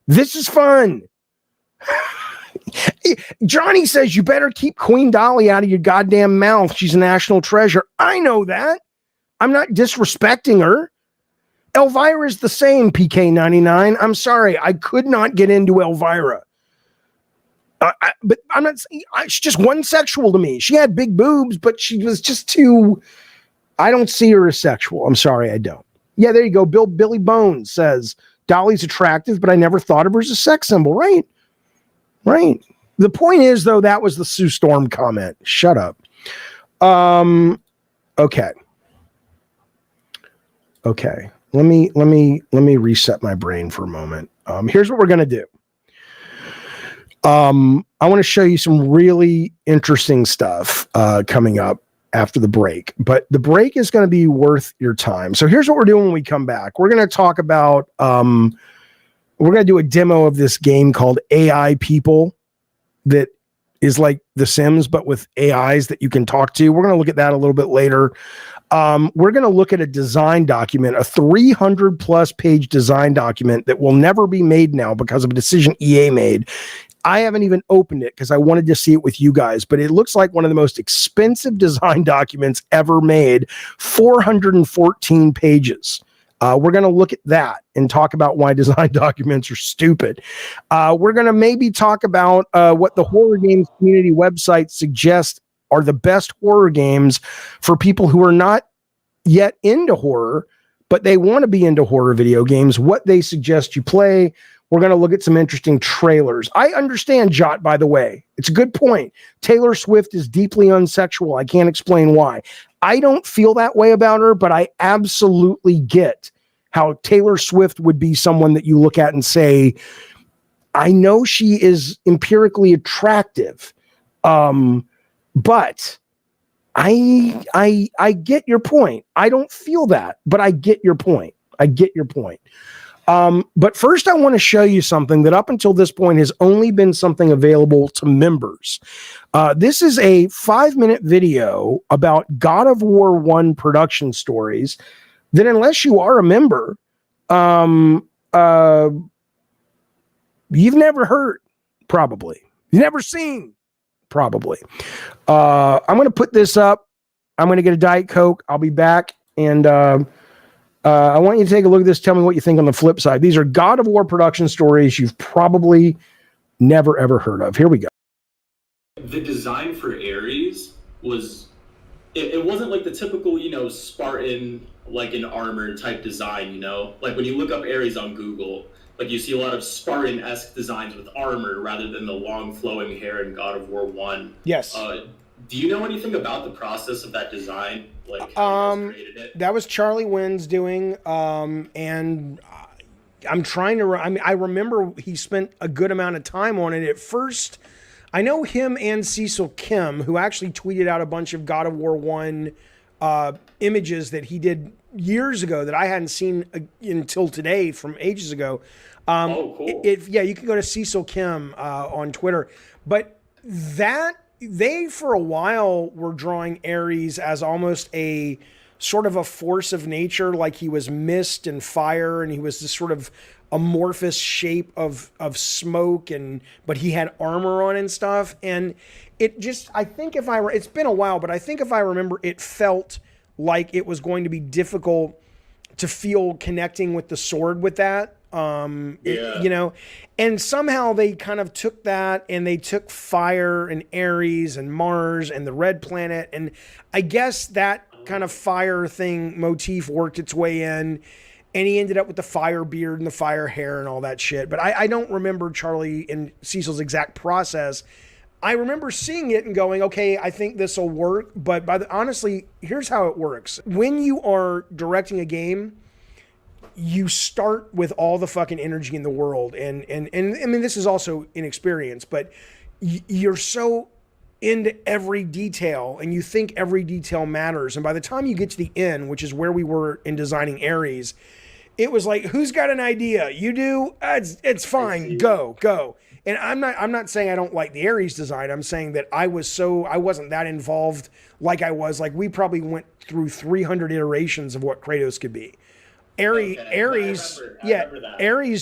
This is fun. Johnny says you better keep Queen Dolly out of your goddamn mouth. She's a national treasure. I know that. I'm not disrespecting her. Elvira's the same, PK99. I'm sorry. I could not get into Elvira. But I'm not saying she's just one sexual to me. She had big boobs, but she was just too. I don't see her as sexual. I'm sorry, I don't. Yeah, there you go. Billy Bones says Dolly's attractive, but I never thought of her as a sex symbol. Right. The point is, though, that was the Sue Storm comment. Shut up. Okay. Let me reset my brain for a moment. Here's what we're gonna do. I want to show you some really interesting stuff coming up after the break. But the break is going to be worth your time. So here's what we're doing when we come back. We're going to talk about, we're going to do a demo of this game called AI People that is like The Sims, but with AIs that you can talk to. We're going to look at that a little bit later. We're going to look at a design document, a 300 plus page design document that will never be made now because of a decision EA made. I haven't even opened it because I wanted to see it with you guys, but it looks like one of the most expensive design documents ever made, 414 pages. We're going to look at that and talk about why design documents are stupid. We're going to maybe talk about what the horror games community website suggests are the best horror games for people who are not yet into horror, but they want to be into horror video games, what they suggest you play. We're going to look at some interesting trailers. I understand, Jot, by the way. It's a good point. Taylor Swift is deeply unsexual. I can't explain why. I don't feel that way about her, but I absolutely get how Taylor Swift would be someone that you look at and say, I know she is empirically attractive, but I get your point. I don't feel that, but I get your point. But first, I want to show you something that up until this point has only been something available to members. This is a 5-minute video about God of War 1 production stories that, unless you are a member, you've never heard, probably. You've never seen, probably. I'm going to put this up. I'm going to get a Diet Coke. I'll be back. And I want you to take a look at this. Tell me what you think on the flip side. These are God of War production stories you've probably never, ever heard of. Here we go. The design for Ares was, it wasn't like the typical, Spartan, like an armor type design, Like when you look up Ares on Google, like you see a lot of Spartan-esque designs with armor rather than the long flowing hair in God of War 1. Yes. Do you know anything about the process of that design? Like how you guys created it? That was Charlie Wynn's doing, and I'm trying to. I remember he spent a good amount of time on it at first. I know him and Cecil Kim, who actually tweeted out a bunch of God of War 1 images that he did years ago that I hadn't seen until today from ages ago. Cool. Yeah, you can go to Cecil Kim on Twitter, but they for a while were drawing Ares as almost a sort of a force of nature, like he was mist and fire, and he was this sort of amorphous shape of smoke, but he had armor on and stuff. And it just, I think it's been a while, but I think if I remember, it felt like it was going to be difficult to feel connecting with the sword with that. And somehow they kind of took that and they took fire and Ares and Mars and the red planet. And I guess that kind of fire thing motif worked its way in, and he ended up with the fire beard and the fire hair and all that shit. But I don't remember Charlie and Cecil's exact process. I remember seeing it and going, okay, I think this will work. But honestly, here's how it works. When you are directing a game, you start with all the fucking energy in the world. And I mean, this is also inexperience, but you're so into every detail and you think every detail matters. And by the time you get to the end, which is where we were in designing Ares, it was like, who's got an idea? You do? It's fine. Go. And I'm not saying I don't like the Ares design. I'm saying that I wasn't that involved like I was. Like, we probably went through 300 iterations of what Kratos could be. Ares,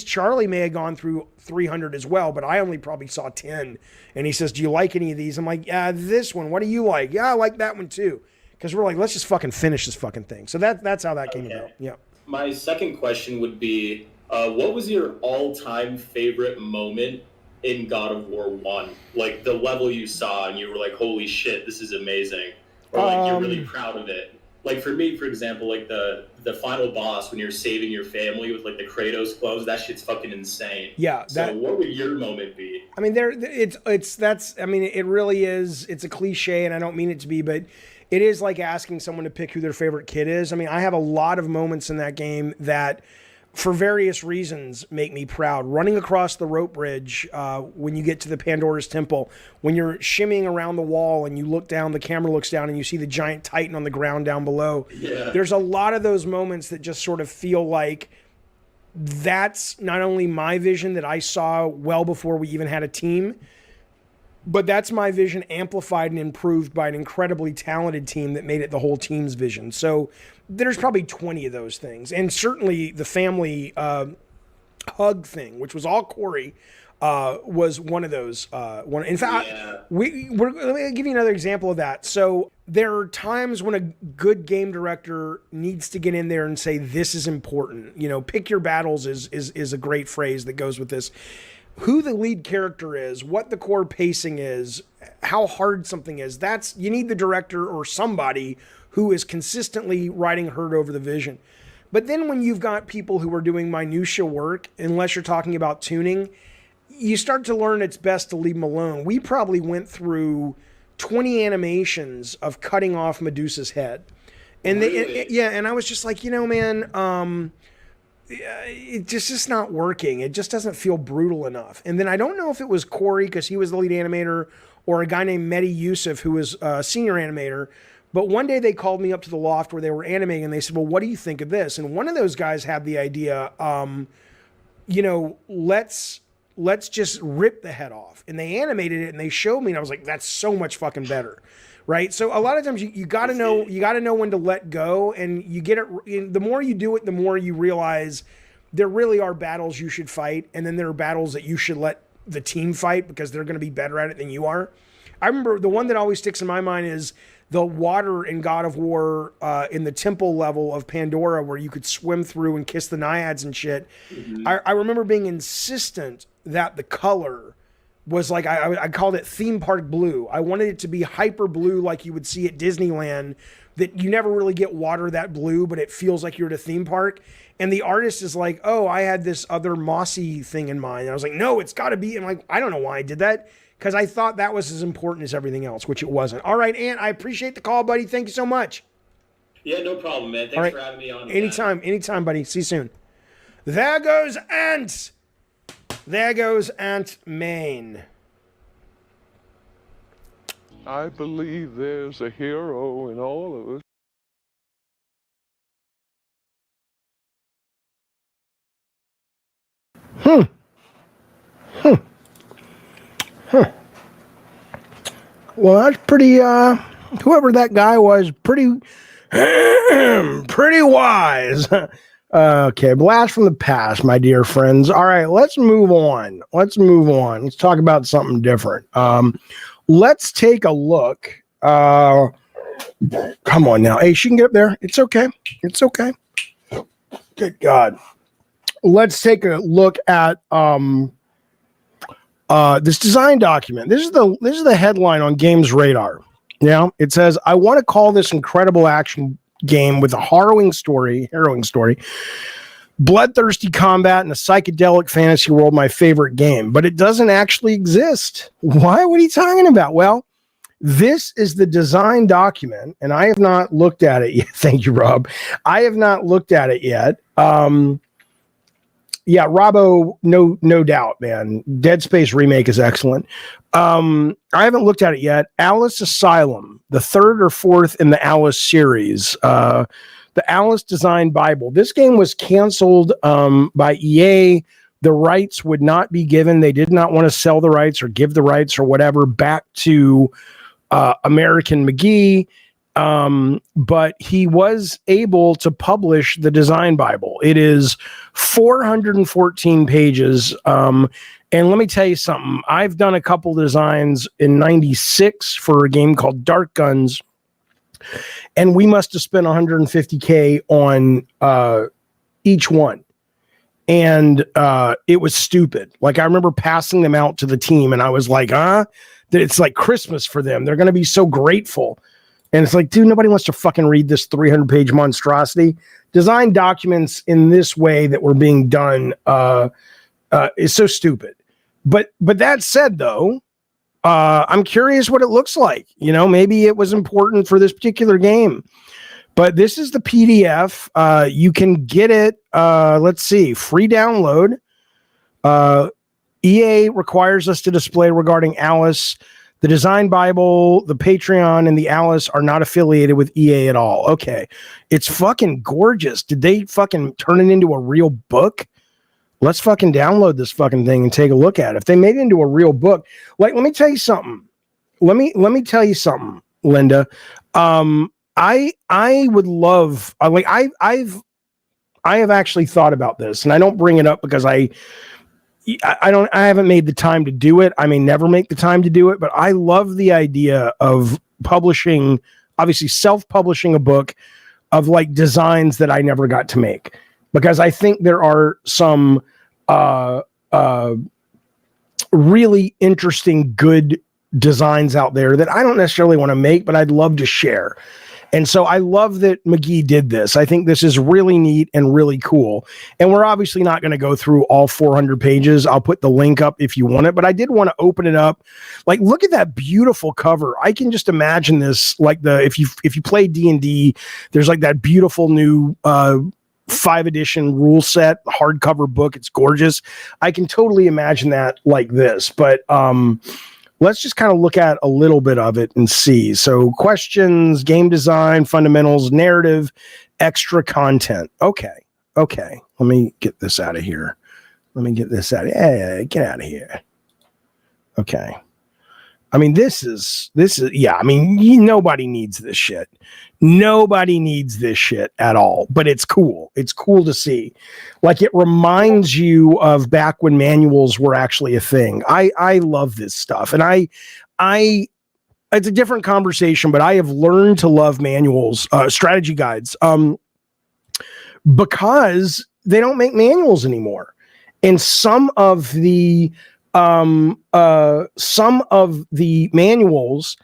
Charlie may have gone through 300 as well, but I only probably saw 10. And he says, do you like any of these? I'm like, yeah, this one. What do you like? Yeah, I like that one too. Because we're like, let's just fucking finish this fucking thing. So that's how that came about. Yeah. My second question would be, what was your all-time favorite moment in God of War 1? Like the level you saw and you were like, holy shit, this is amazing. Or like you're really proud of it. Like for me, for example, like the final boss when you're saving your family with like the Kratos clothes, that shit's fucking insane. Yeah. So what would your moment be? I mean, it really is. It's a cliche, and I don't mean it to be, but it is like asking someone to pick who their favorite kid is. I mean, I have a lot of moments in that game that for various reasons, make me proud. Running across the rope bridge when you get to the Pandora's Temple, when you're shimmying around the wall and you look down, the camera looks down and you see the giant Titan on the ground down below. Yeah. There's a lot of those moments that just sort of feel like that's not only my vision that I saw well before we even had a team, but that's my vision amplified and improved by an incredibly talented team that made it the whole team's vision. So there's probably 20 of those things. And certainly the family hug thing, which was all Corey, was one of those. In fact, let me give you another example of that. So there are times when a good game director needs to get in there and say, this is important. You know, pick your battles is a great phrase that goes with this. Who the lead character is, what the core pacing is, how hard something is. You need the director or somebody who is consistently riding herd over the vision. But then when you've got people who are doing minutia work, unless you're talking about tuning, you start to learn it's best to leave them alone. We probably went through 20 animations of cutting off Medusa's head. And really? and I was just like, man, it just not working. It just doesn't feel brutal enough. And then I don't know if it was Corey, because he was the lead animator, or a guy named Mehdi Yusuf, who was a senior animator. But one day they called me up to the loft where they were animating, and they said, well, what do you think of this? And one of those guys had the idea, let's just rip the head off. And they animated it and they showed me, and I was like, that's so much fucking better. Right. So a lot of times you got to know when to let go, and you get it. The more you do it, the more you realize there really are battles you should fight. And then there are battles that you should let the team fight because they're going to be better at it than you are. I remember the one that always sticks in my mind is the water in God of War in the temple level of Pandora, where you could swim through and kiss the naiads and shit. Mm-hmm. I remember being insistent that the color was like, I called it theme park blue. I wanted it to be hyper blue like you would see at Disneyland, that you never really get water that blue, but it feels like you're at a theme park. And the artist is like, oh, I had this other mossy thing in mind. And I was like, no, it's got to be. And I'm like, I don't know why I did that, because I thought that was as important as everything else, which it wasn't. All right, Ant, I appreciate the call, buddy. Thank you so much. Yeah, no problem, man. Thanks for having me on. Anytime, buddy. See you soon. There goes Ant. There goes Ant Main. I believe there's a hero in all of us. Well, that's pretty, whoever that guy was, pretty wise. Okay, blast from the past, my dear friends. All right, let's move on. Let's talk about something different. Let's take a look. Come on now. Hey, she can get up there. It's okay. Good God. Let's take a look at this design document. This is the headline on Games Radar. Yeah, it says, I want to call this incredible action game with a harrowing story, bloodthirsty combat, and a psychedelic fantasy world my favorite game, but it doesn't actually exist. Why? What are you talking about? Well, this is the design document, and I have not looked at it yet. Thank you, Rob. I have not looked at it yet. Yeah, Robbo, no doubt, man. Dead Space remake is excellent. I haven't looked at it yet. Alice Asylum, the third or fourth in the Alice series. The Alice Design Bible. This game was canceled by EA. The rights would not be given. They did not want to sell the rights or give the rights or whatever back to American McGee. But he was able to publish the Design Bible. It is 414 pages. And let me tell you something. I've done a couple designs in 96 for a game called Dark Guns, and we must have spent $150K on each one. And it was stupid. Like, I remember passing them out to the team, and I was like, that it's like Christmas for them. They're going to be so grateful. And it's like, dude, nobody wants to fucking read this 300-page monstrosity. Design documents in this way that were being done is so stupid. But that said, though, I'm curious what it looks like. You know, maybe it was important for this particular game. But this is the PDF. You can get it Let's see. Free download. EA requires us to display regarding Alice. The Design Bible, the Patreon, and the Alice are not affiliated with EA at all. Okay. It's fucking gorgeous. Did they fucking turn it into a real book? Let's fucking download this fucking thing and take a look at it. If they made it into a real book, like, let me tell you something. Let me tell you something, Linda. I would love, I have actually thought about this, and I don't bring it up because I haven't made the time to do it. I may never make the time to do it, but I love the idea of publishing, obviously self-publishing a book of like designs that I never got to make, because I think there are some really interesting, good designs out there that I don't necessarily want to make, but I'd love to share. And so I love that McGee did this. I think this is really neat and really cool. And we're obviously not going to go through all 400 pages. I'll put the link up if you want it, but I did want to open it up. Like, look at that beautiful cover. I can just imagine this, like if you play D&D, there's like that beautiful new 5 edition rule set hardcover book. It's gorgeous. I can totally imagine that like this, but let's just kind of look at a little bit of it and see. So questions, game design, fundamentals, narrative, extra content. Okay. Let me get this out of here. Hey, get out of here. Okay. I mean, this is, yeah, I mean, nobody needs this shit. Nobody needs this shit at all, but it's cool. It's cool to see. Like, it reminds you of back when manuals were actually a thing. I love this stuff. And it's a different conversation, but I have learned to love manuals, strategy guides, because they don't make manuals anymore. And some of the manuals,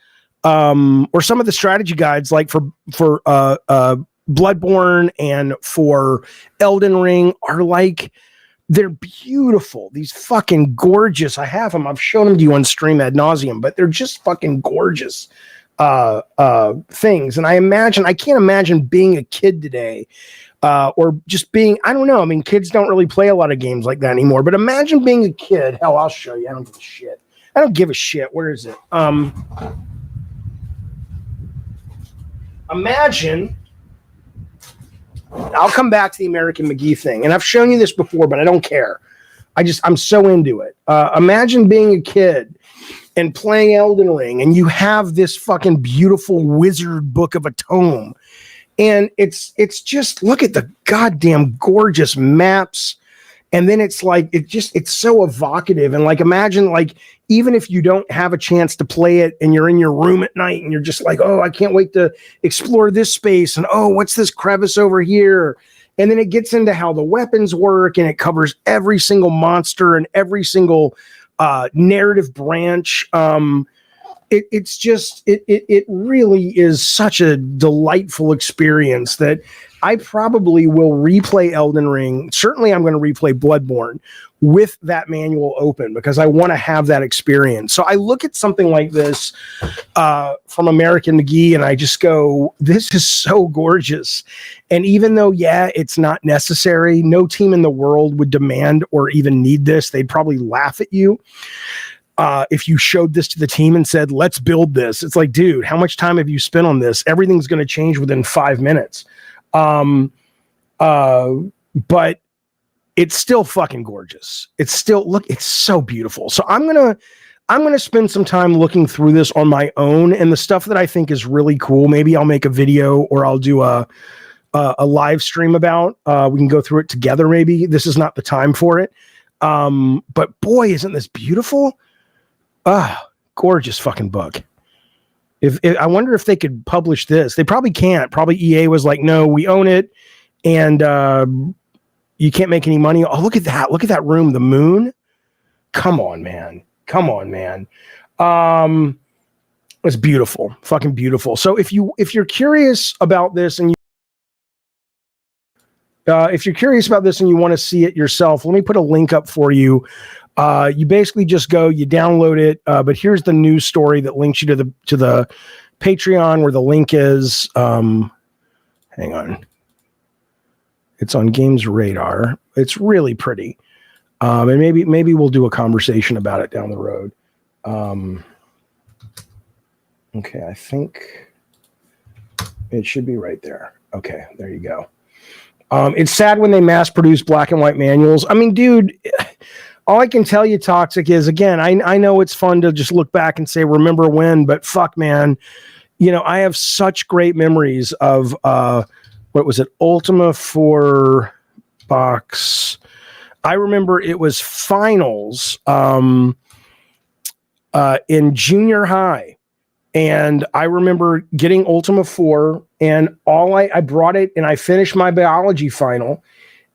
or some of the strategy guides, like for Bloodborne and for Elden Ring, are like, they're beautiful. These fucking gorgeous. I have them. I've shown them to you on stream ad nauseum, but they're just fucking gorgeous things. And I can't imagine being a kid today, or just being, I don't know. I mean, kids don't really play a lot of games like that anymore, but imagine being a kid. Hell, I'll show you. I don't give a shit. Where is it? Imagine, I'll come back to the American McGee thing, and I've shown you this before, but I don't care. I'm so into it. Imagine being a kid and playing Elden Ring, and you have this fucking beautiful wizard book of a tome. And it's just, look at the goddamn gorgeous maps. And then it's like, it's so evocative. And like, imagine, like, even if you don't have a chance to play it and you're in your room at night and you're just like, oh, I can't wait to explore this space. And oh, what's this crevice over here? And then it gets into how the weapons work, and it covers every single monster and every single narrative branch. It really is such a delightful experience that I probably will replay Elden Ring. Certainly I'm going to replay Bloodborne with that manual open, because I want to have that experience. So I look at something like this from American McGee, and I just go, this is so gorgeous. And even though, yeah, it's not necessary, no team in the world would demand or even need this. They'd probably laugh at you if you showed this to the team and said, let's build this. It's like, dude, how much time have you spent on this? Everything's going to change within 5 minutes. But it's still fucking gorgeous. It's so beautiful. So I'm going to spend some time looking through this on my own, and the stuff that I think is really cool. Maybe I'll make a video, or I'll do a live stream about, we can go through it together. Maybe this is not the time for it. But boy, isn't this beautiful? Gorgeous fucking book. If I wonder if they could publish this. They probably can't. Probably EA was like, no, we own it, and you can't make any money. Oh, look at that. Look at that room. The moon. Come on, man. It's beautiful. Fucking beautiful. So if you're curious about this, and if you're curious about this and you want to see it yourself, let me put a link up for you. You basically just go, you download it. But here's the news story that links you to the Patreon, where the link is. Hang on. It's on Games Radar. It's really pretty. And maybe we'll do a conversation about it down the road. Okay, I think it should be right there. Okay, there you go. It's sad when they mass produce black and white manuals. I mean, dude, all I can tell you, Toxic, is, again, I know it's fun to just look back and say, remember when, but fuck, man. You know, I have such great memories of, what was it? Ultima 4 box. I remember it was finals in junior high. And I remember getting Ultima 4, and I brought it, and I finished my biology final,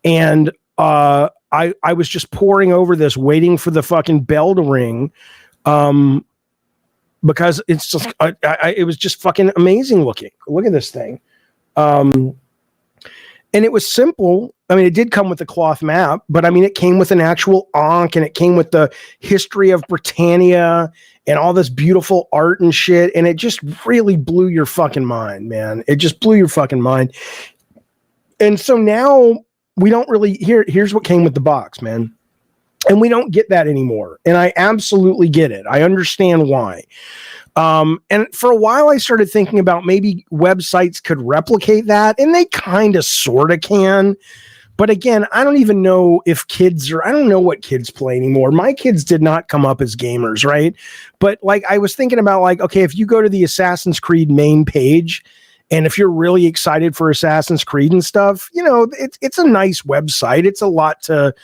and I was just poring over this, waiting for the fucking bell to ring, because it's just it was just fucking amazing looking. Look at this thing, and it was simple. I mean, it did come with a cloth map, but I mean, it came with an actual Ankh, and it came with the history of Britannia and all this beautiful art and shit. And it just really blew your fucking mind, man. It just blew your fucking mind. And so now we don't really here's what came with the box, man. And we don't get that anymore. And I absolutely get it. I understand why. And for a while I started thinking about maybe websites could replicate that, and they kind of sort of can. But again, I don't even know if I don't know what kids play anymore. My kids did not come up as gamers, right? But like, I was thinking about, like, okay, if you go to the Assassin's Creed main page, and if you're really excited for Assassin's Creed and stuff, you know, it's a nice website. It's a lot to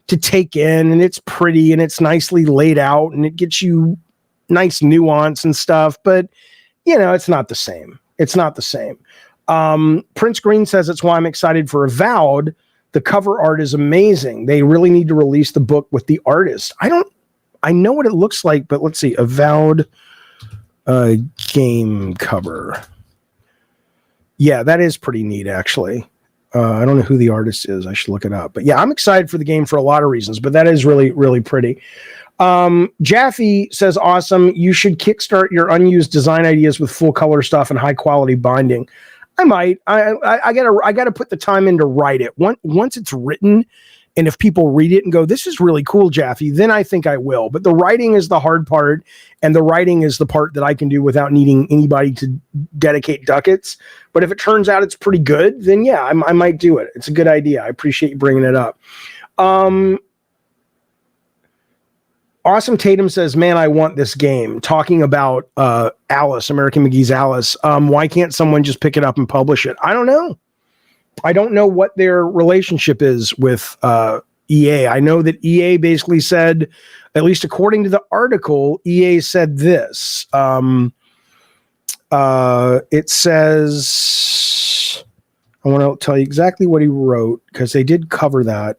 take in, and it's pretty, and it's nicely laid out, and it gets you nice nuance and stuff. But, you know, it's not the same. It's not the same. Prince Green says it's why I'm excited for Avowed. The cover art is amazing. They really need to release the book with the artist. I know what it looks like, but let's see. Avowed game cover. Yeah, that is pretty neat, actually. I don't know who the artist is. I should look it up. But yeah, I'm excited for the game for a lot of reasons, but that is really, really pretty. Jaffe says, awesome. You should kickstart your unused design ideas with full color stuff and high quality binding. I might. I gotta put the time in to write it. Once it's written, and if people read it and go, this is really cool, Jaffe, then I think I will. But the writing is the hard part, and the writing is the part that I can do without needing anybody to dedicate ducats. But if it turns out it's pretty good, then yeah, I might do it. It's a good idea. I appreciate you bringing it up. Awesome Tatum says, man, I want this game. Talking about Alice, American McGee's Alice. Why can't someone just pick it up and publish it? I don't know. I don't know what their relationship is with EA. I know that EA basically said, at least according to the article, EA said this. It says, I want to tell you exactly what he wrote, because they did cover that.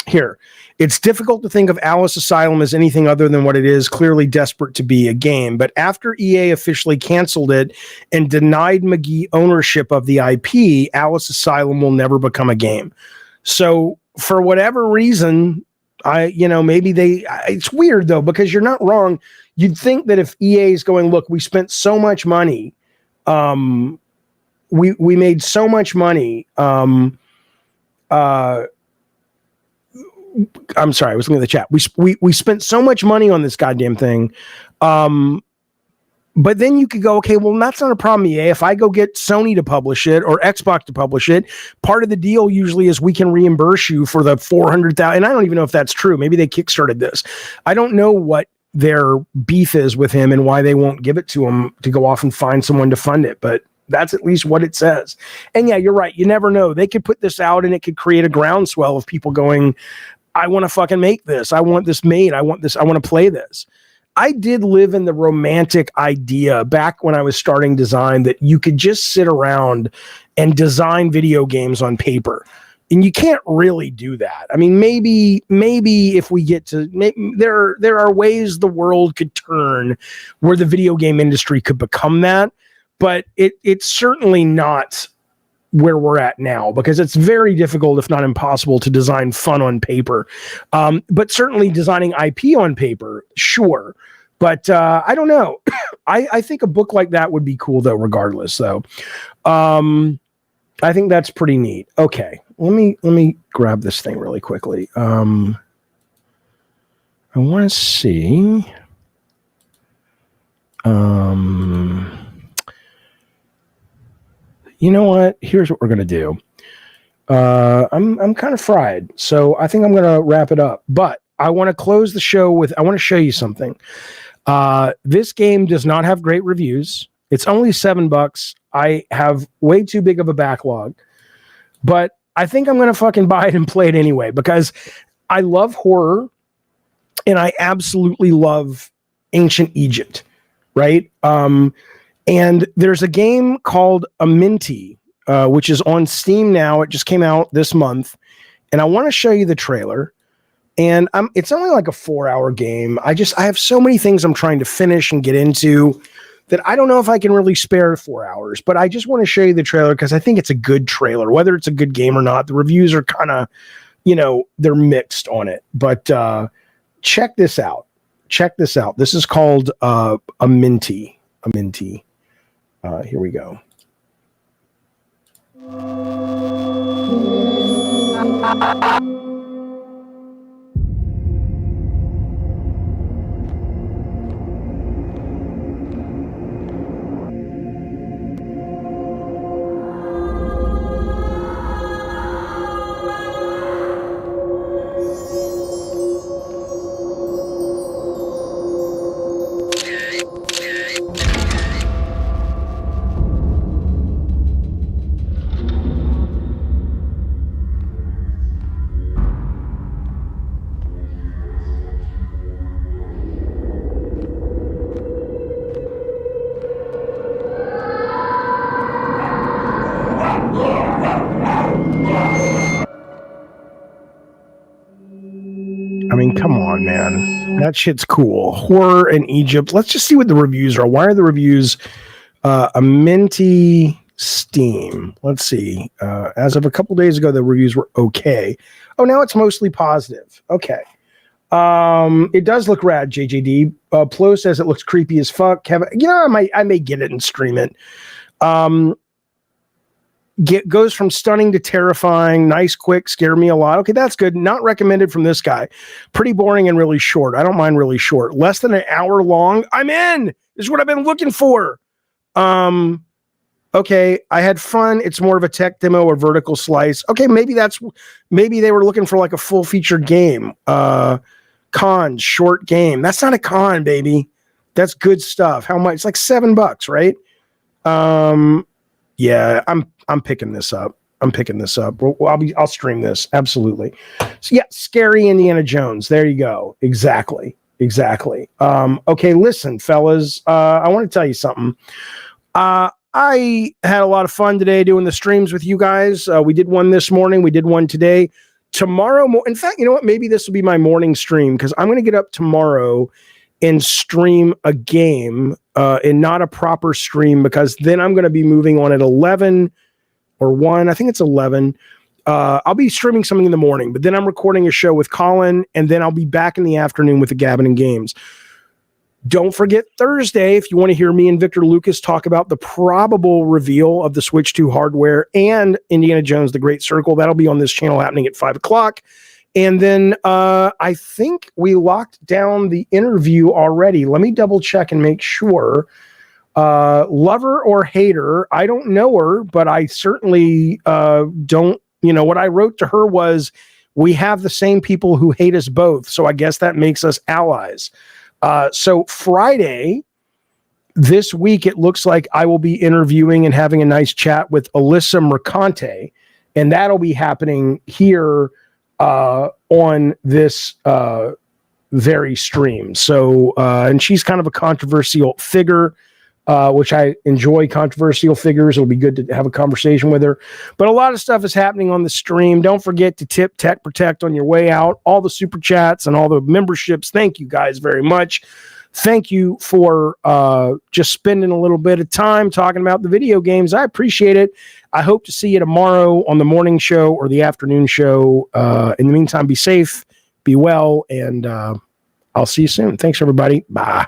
Here, it's difficult to think of Alice Asylum as anything other than what it is, clearly desperate to be a game. But after EA officially canceled it and denied McGee ownership of the IP, Alice Asylum will never become a game. So for whatever reason, it's weird though, because you're not wrong. You'd think that if EA is going, look, we spent so much money, we made so much money, I'm sorry, I was looking at the chat. We spent so much money on this goddamn thing. But then you could go, okay, well, that's not a problem, EA. If I go get Sony to publish it or Xbox to publish it, part of the deal usually is we can reimburse you for the $400,000. And I don't even know if that's true. Maybe they kickstarted this. I don't know what their beef is with him and why they won't give it to him to go off and find someone to fund it. But that's at least what it says. And yeah, you're right. You never know. They could put this out and it could create a groundswell of people going, I want to fucking make this. I want this made. I want this. I want to play this. I did live in the romantic idea back when I was starting design that you could just sit around and design video games on paper. And you can't really do that. I mean, maybe if we get to, there are ways the world could turn where the video game industry could become that. But it's certainly not where we're at now, because it's very difficult, if not impossible, to design fun on paper. But certainly designing IP on paper, sure. But I don't know. I think a book like that would be cool, though, regardless, though. I think that's pretty neat. Okay, let me grab this thing really quickly. I want to see. You know what? Here's what we're gonna do. I'm kind of fried, so I think I'm gonna wrap it up. But I want to close the show with. I want to show you something. This game does not have great reviews. It's only $7. I have way too big of a backlog, but I think I'm gonna fucking buy it and play it anyway because I love horror and I absolutely love ancient Egypt, right? And there's a game called Aminti, which is on Steam now. It just came out this month, and I want to show you the trailer. And it's only like a 4-hour game. I have so many things I'm trying to finish and get into that I don't know if I can really spare 4 hours. But I just want to show you the trailer because I think it's a good trailer, whether it's a good game or not. The reviews are kind of, they're mixed on it. But check this out. Check this out. This is called Aminti. Aminti. Here we go. I mean, come on, man. That shit's cool. Horror in Egypt. Let's just see what the reviews are. Why are the reviews Aminti Steam? Let's see. As of a couple days ago, the reviews were okay. Oh, now it's mostly positive. Okay. It does look rad, JJD. Plo says it looks creepy as fuck. Kevin, I may get it and stream it. Goes from stunning to terrifying, nice, quick, scare me a lot. Okay, that's good. Not recommended from this guy. Pretty boring and really short. I don't mind really short. Less than an hour long. I'm in. This is what I've been looking for. Okay, I had fun. It's more of a tech demo or vertical slice. Okay, maybe they were looking for like a full feature game. Con, short game. That's not a con, baby. That's good stuff. How much? It's like $7, right? Yeah, I'm picking this up. I'll stream this. Absolutely. So yeah, scary Indiana Jones. There you go. Exactly. Okay, listen, fellas. I want to tell you something. I had a lot of fun today doing the streams with you guys. We did one this morning. We did one today. Tomorrow, in fact, you know what? Maybe this will be my morning stream because I'm going to get up tomorrow and stream a game and not a proper stream because then I'm going to be moving on at 11 or 1. I think it's 11. I'll be streaming something in the morning, but then I'm recording a show with Colin, and then I'll be back in the afternoon with the Gabbin' and Games. Don't forget Thursday, if you want to hear me and Victor Lucas talk about the probable reveal of the Switch 2 hardware and Indiana Jones, The Great Circle. That'll be on this channel happening at 5 o'clock. And then I think we locked down the interview already. Let me double check and make sure. Lover or hater, I don't know her, but I certainly don't. What I wrote to her was, we have the same people who hate us both. So I guess that makes us allies. So Friday this week, it looks like I will be interviewing and having a nice chat with Alyssa Mercante, and that'll be happening here on this very stream. So, and she's kind of a controversial figure, which I enjoy controversial figures. It'll be good to have a conversation with her. But a lot of stuff is happening on the stream. Don't forget to tip Tech Protect on your way out. All the super chats and all the memberships. Thank you guys very much. Thank you for just spending a little bit of time talking about the video games. I appreciate it. I hope to see you tomorrow on the morning show or the afternoon show. In the meantime, be safe, be well, and I'll see you soon. Thanks, everybody. Bye.